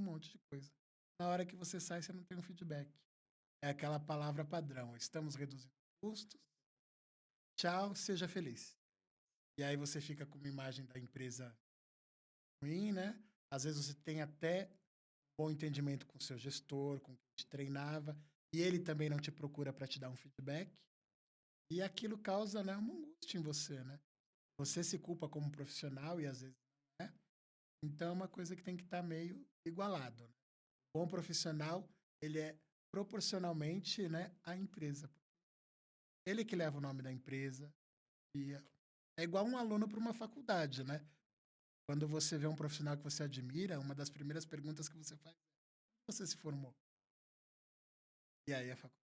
um monte de coisa. Na hora que você sai, você não tem um feedback. É aquela palavra padrão. Estamos reduzindo custos. Tchau, seja feliz. E aí você fica com uma imagem da empresa ruim, né? Às vezes você tem até bom entendimento com o seu gestor, com quem te treinava, e ele também não te procura para te dar um feedback. E aquilo causa, né, uma angústia em você, né? Você se culpa como profissional e às vezes não é. Então é uma coisa que tem que estar meio igualado, né? O bom profissional, ele é proporcionalmente, né, à empresa. Ele que leva o nome da empresa e é igual um aluno para uma faculdade, né? Quando você vê um profissional que você admira, uma das primeiras perguntas que você faz é: você se formou? E aí a faculdade.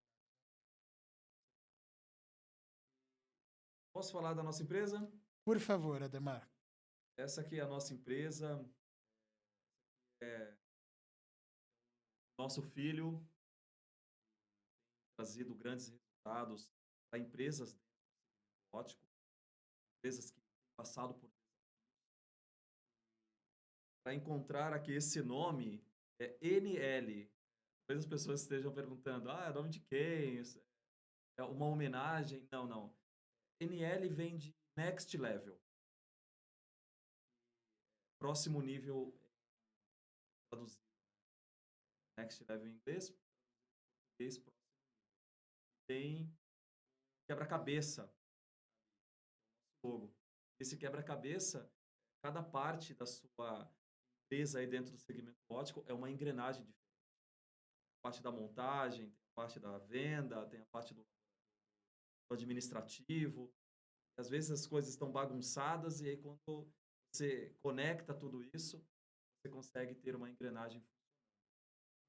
Posso falar da nossa empresa? Por favor, Ademar. Essa aqui é a nossa empresa, é nosso filho, trazido grandes resultados para empresas dentro do ótico, empresas que têm passado por para encontrar aqui esse nome é NL. Talvez as pessoas estejam perguntando: "Ah, é nome de quem? Isso é uma homenagem?" Não, não. NL vem de Next Level, próximo nível traduzido. Next Level em inglês, português, próximo. Tem quebra-cabeça, logo. Esse quebra-cabeça, cada parte da sua empresa aí dentro do segmento óptico é uma engrenagem diferente. A parte da montagem, tem a parte da venda, tem a parte do administrativo. Às vezes as coisas estão bagunçadas e aí quando você conecta tudo isso, você consegue ter uma engrenagem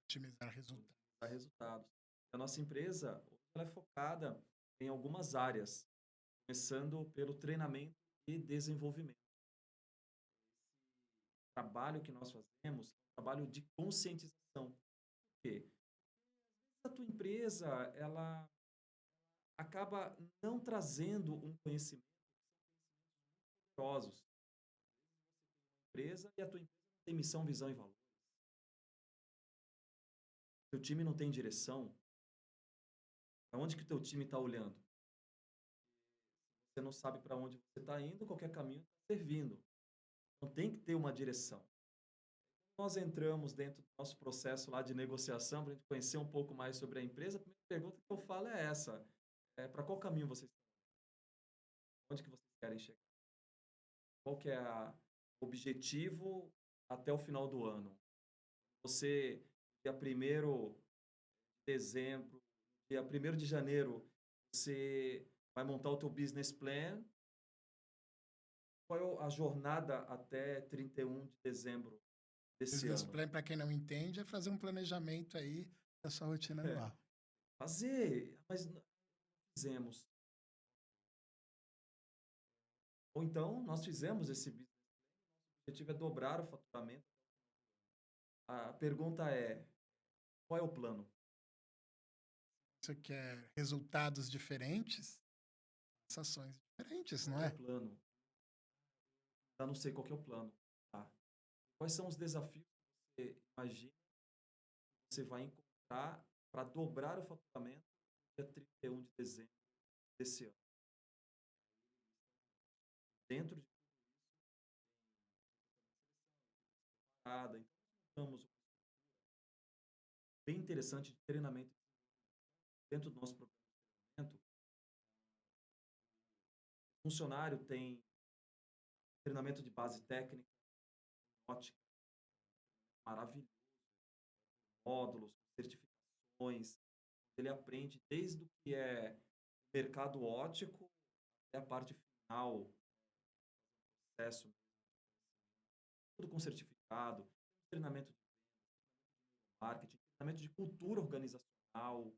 Otimizar resultado. para resultados. A nossa empresa, hoje, ela é focada em algumas áreas, começando pelo treinamento e desenvolvimento. O trabalho que nós fazemos é um trabalho de conscientização. Por quê? A tua empresa, ela acaba não trazendo um conhecimento poderosos. Empresa e a tua empresa não tem missão, visão e valores. Teu time não tem direção. Para onde que o teu time está olhando? Você não sabe para onde você está indo, qualquer caminho está servindo. Então tem que ter uma direção. Nós entramos dentro do nosso processo lá de negociação para a gente conhecer um pouco mais sobre a empresa. A primeira pergunta que eu falo é essa: para qual caminho vocês estão? Onde que vocês querem chegar? Qual que é o objetivo até o final do ano? Você, dia 1º de dezembro, dia 1º de janeiro, você vai montar o teu business plan. Qual é a jornada até 31 de dezembro desse Business ano? plan, para quem não entende, é fazer um planejamento aí da sua rotina É, anual. fazer, mas não fizemos. Ou então, nós fizemos esse business plan, o objetivo é dobrar o faturamento. A pergunta é, qual é o plano? Você quer resultados diferentes, faça ações diferentes, Qual não é o é? plano? Eu não sei qual que é o plano. Tá? Quais são os desafios que você imagina que você vai encontrar para dobrar o faturamento no dia 31 de dezembro desse ano? Dentro de cada, então, nós montamos uma bem interessante de treinamento dentro do nosso programa de treinamento. O funcionário tem treinamento de base técnica, ótica, maravilhoso, módulos, certificações, operações, ele aprende desde o que é mercado ótico até a parte final, processo, tudo com certificado, treinamento de marketing, treinamento de cultura organizacional,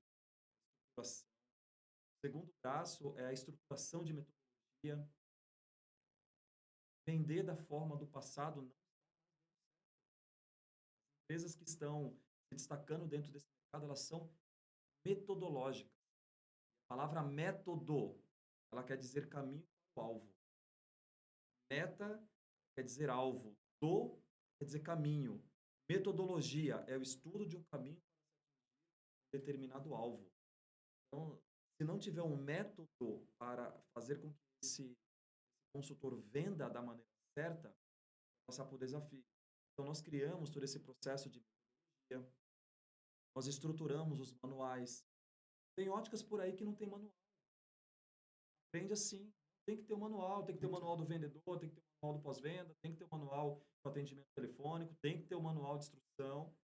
estruturação. O segundo braço é a estruturação de metodologia, vender da forma do passado. Não, empresas que estão se destacando dentro desse mercado, elas são metodológicas. A palavra método, ela quer dizer caminho para o alvo. Meta quer dizer alvo. Do quer dizer caminho. Metodologia é o estudo de um caminho para determinado alvo. Então, se não tiver um método para fazer com que esse consultor venda da maneira certa, vai passar por desafio. Então, nós criamos todo esse processo de metodologia, nós estruturamos os manuais. Tem óticas por aí que não tem manual. Aprende assim. Tem que ter um manual, tem que ter o manual do vendedor, tem que ter o manual do pós-venda, tem que ter o manual do atendimento telefônico, tem que ter o manual de instrução,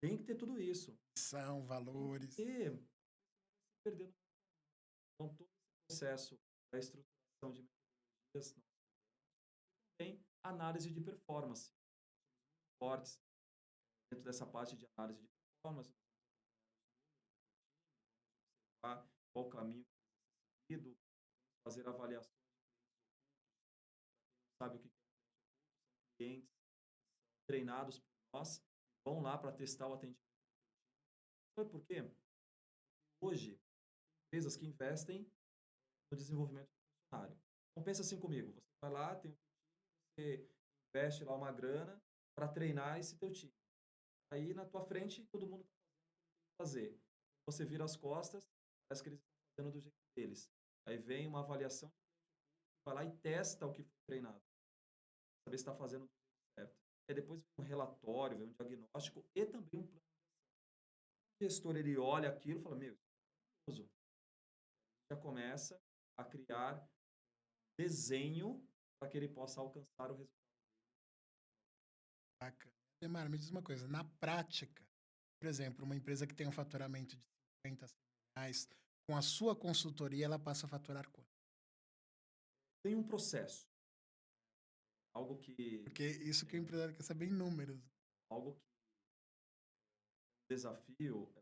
tem que ter tudo isso. São valores. E se perder no então, todo esse processo da estruturação de metodologias, nós tem análise de performance. Fortes dentro dessa parte de análise de performance, tá? Qual o caminho seguido, fazer avaliações de clientes ocultos, sabe o que é clientes treinados por nós, vão lá para testar o atendimento. Sabe por quê? Hoje, empresas que investem no desenvolvimento do funcionário. Então, pensa assim comigo, você vai lá, tem um time, você investe lá uma grana para treinar esse teu time. Aí, na tua frente, todo mundo está fazendo o que tem que fazer. Você vira as costas, parece que eles estão fazendo do jeito deles. Aí vem uma avaliação, vai lá e testa o que foi treinado, saber se está fazendo do jeito certo. Aí depois vem um relatório, vem um diagnóstico e também um plano. O gestor, ele olha aquilo e fala, meu, já começa a criar desenho para que ele possa alcançar o resultado. Bacana. Demar, me diz uma coisa, na prática, por exemplo, uma empresa que tem um faturamento de 50, 100 reais, com a sua consultoria, ela passa a faturar quanto? Tem um processo, algo que, Porque isso que o empresário quer saber em números. algo que desafio é você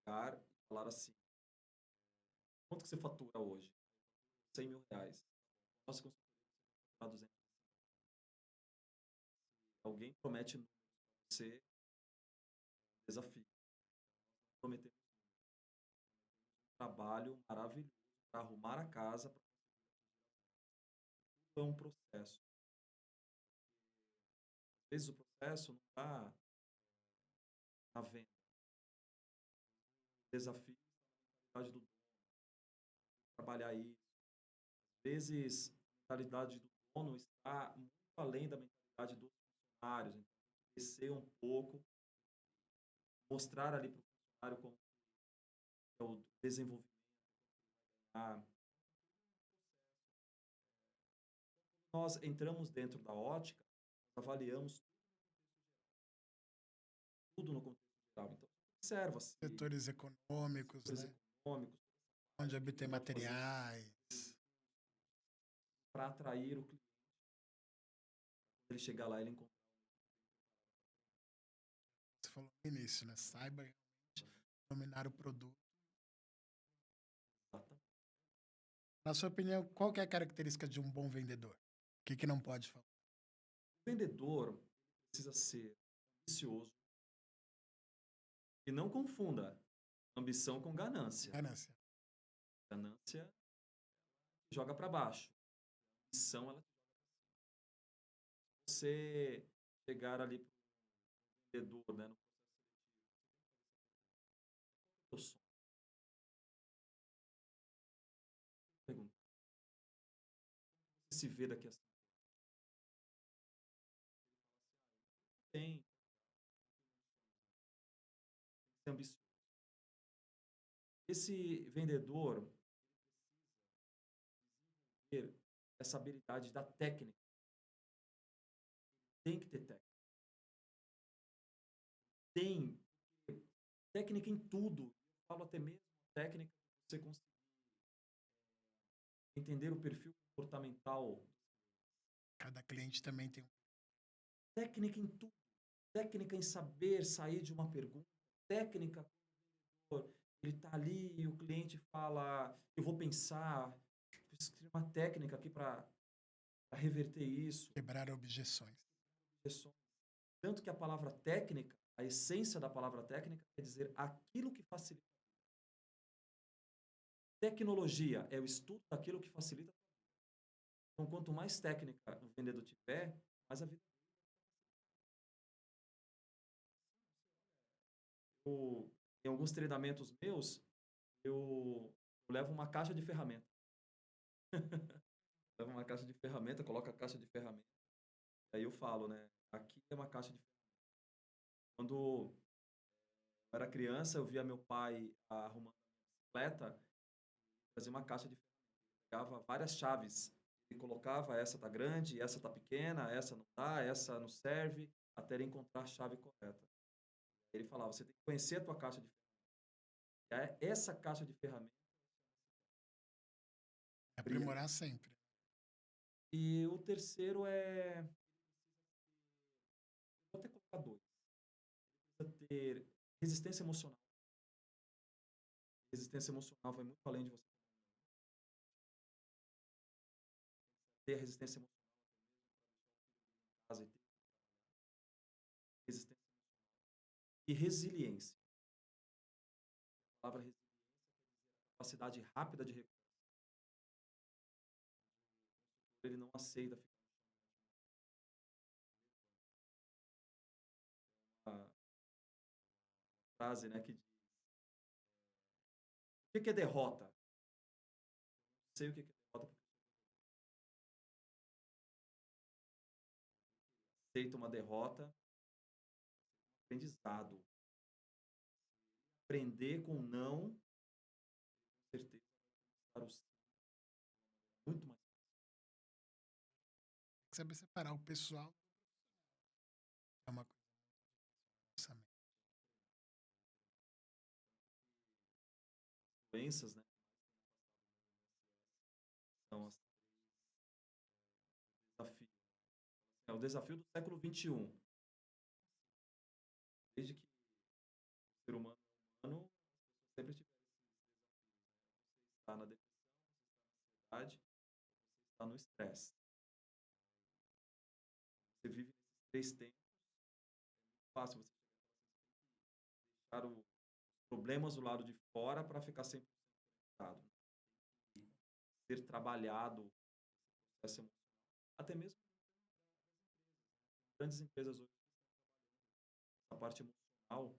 chegar e falar assim, quanto que você fatura hoje? 100 mil reais. Nossa consultoria você vai faturar 200. Se alguém promete números para você, é um desafio. Nós prometemos um trabalho maravilhoso para arrumar a casa, para tudo é um processo. Às vezes o processo não está na venda. O desafio está na mentalidade do dono, trabalhar isso. Às vezes, a mentalidade do dono está muito além da mentalidade dos funcionários. Então, tem que descer um pouco, mostrar ali para o funcionário como é o desenvolvimento, a nós entramos dentro da ótica, nós avaliamos tudo no contexto geral. Então, observa-se Setores econômicos, setores né? econômicos, Onde o que obter pode fazer materiais. para atrair o cliente. Quando ele chegar lá, ele encontrar Você falou no início, né? Saiba realmente dominar o produto. exatamente. Na sua opinião, qual que é a característica de um bom vendedor? O que que não pode falar? O vendedor precisa ser ambicioso e não confunda ambição com ganância. Ganância. Ganância joga para baixo. Ambição, ela você chegar ali para o vendedor, né, no processo seletivo, qual que é o teu sonho? Pergunta, você se vê daqui a 5 anos? Tem, que ser ambicioso. Esse vendedor precisa ter essa habilidade da técnica. Tem que ter técnica. Tem técnica em tudo. falo até mesmo técnica de você conseguir entender o perfil comportamental. Cada cliente também tem um. Técnica em tudo. Técnica em saber sair de uma pergunta. Técnica quando ele está ali e o cliente fala, eu vou pensar, preciso criar uma técnica aqui para reverter isso. Quebrar objeções. Objeções. Tanto que a palavra técnica, a essência da palavra técnica quer dizer aquilo que facilita. Tecnologia é o estudo daquilo que facilita. Então, quanto mais técnica o vendedor tiver, mais a vida. Em alguns treinamentos meus, eu levo uma caixa de ferramenta. Levo uma caixa de ferramenta, coloco a caixa de ferramenta. Aí eu falo, né? Aqui é uma caixa de ferramenta. Quando eu era criança, eu via meu pai arrumando a minha bicicleta, fazia uma caixa de ferramenta. Ele pegava várias chaves e colocava, essa tá grande, essa tá pequena, essa não dá, essa não serve, até ele encontrar a chave correta. Ele falava, você tem que conhecer a tua caixa de ferramentas. Essa caixa de ferramentas. Aprimorar sempre. E o terceiro é. Vou até colocar dois. Precisa ter resistência emocional. Resistência emocional vai muito além de você ter resistência emocional e ter resistência emocional. E resiliência. A palavra resiliência quer dizer a capacidade rápida de recuperação. Ele não aceita ficar uma frase, né, que diz: o que é derrota? Não sei o que é derrota porque aceita uma derrota, aprendizado. Aprender com não, com certeza vai conquistar o sim muito mais. Tem que saber separar o pessoal. É uma coisa muito Doenças, né? São as desafios. É o desafio do século XXI. Desde que o ser humano é humano, as pessoas sempre tiveram esses desafios. Né? Você está na depressão, você está na ansiedade, você está no estresse. Você vive nesses três tempos. É muito fácil você chegar e falar assim, deixar os problemas do lado de fora para ficar 100% conectado. Tem que ser trabalhado esse processo emocional. Até mesmo grandes empresas hoje essa parte emocional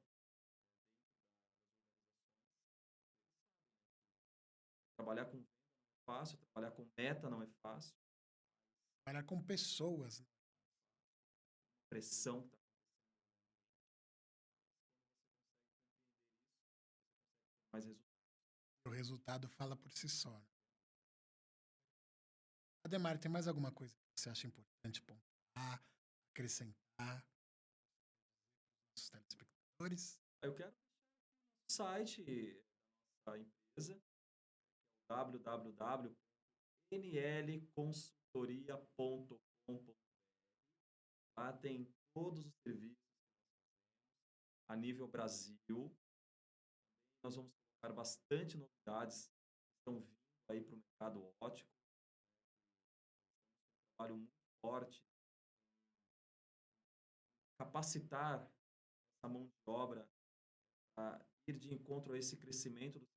trabalhar com venda não é fácil, trabalhar com meta não é fácil, trabalhar com pessoas, né? pressão que está mais resultado. O resultado fala por si só. Né? Ademar, tem mais alguma coisa que você acha importante pontuar, acrescentar para os nossos telespectadores? Eu quero deixar o site da nossa empresa, que é o www.nlconsultoria.com.br. Lá tem todos os serviços a nível Brasil. Nós vamos colocar bastante novidades que estão vindo aí para o mercado ótico. Um trabalho muito forte, capacitar essa mão de obra para ir de encontro a esse crescimento do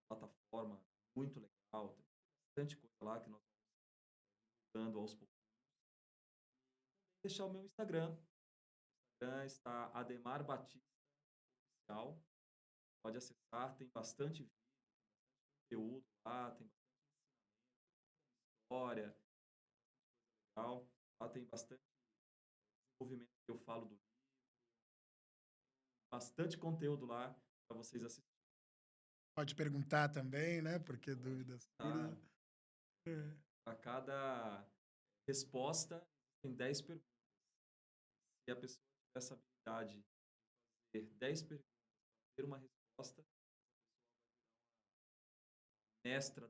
plataforma muito legal, tem bastante coisa lá que nós vamos dando aos poucos. Deixar o meu Instagram. O Instagram está Ademar Batista Oficial. Pode acessar, tem bastante vídeo, tem bastante conteúdo lá, tem bastante história, legal. Lá tem bastante desenvolvimento que eu falo do livro, bastante conteúdo lá para vocês assistirem. Pode perguntar também, né? Porque dúvidas surgem. A cada resposta tem 10 perguntas. Se a pessoa essa habilidade de ter 10 perguntas para ter uma resposta, mestra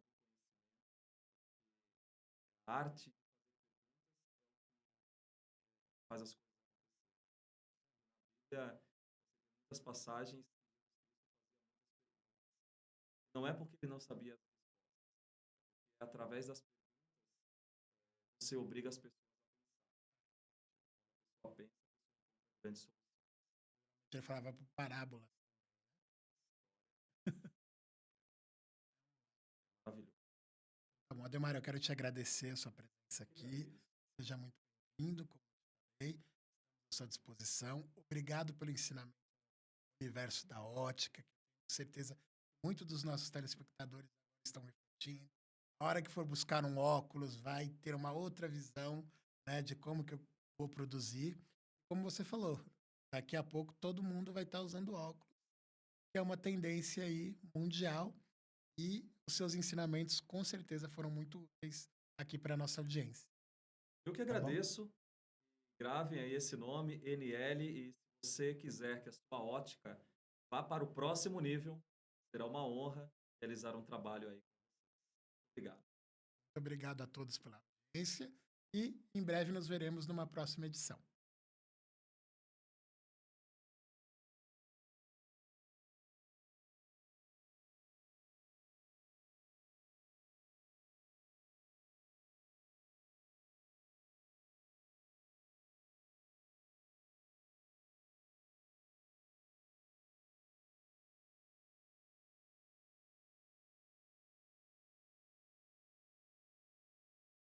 da arte faz as coisas acontecerem. Muitas passagens, não é porque ele não sabia as respostas, é através das perguntas você obriga as pessoas a pensar. A grande solução. Ele falava por parábolas. Maravilhoso. Tá bom, Ademar, eu quero te agradecer a sua presença Eu aqui. agradeço. Seja muito bem-vindo, como eu falei, estamos à sua disposição. Obrigado pelo ensinamento do universo da ótica, que eu tenho certeza que muitos dos nossos telespectadores agora estão refletindo. A hora que for buscar um óculos, vai ter uma outra visão, né, de como que eu vou produzir. Como você falou, daqui a pouco todo mundo vai estar usando óculos, que é uma tendência aí mundial. E os seus ensinamentos, com certeza, foram muito úteis aqui para a nossa audiência, Eu que tá bom? agradeço. Gravem aí esse nome, NL, e se você quiser que a sua ótica vá para o próximo nível, será uma honra realizar um trabalho aí. Obrigado. Muito obrigado a todos pela audiência e em breve nos veremos numa próxima edição.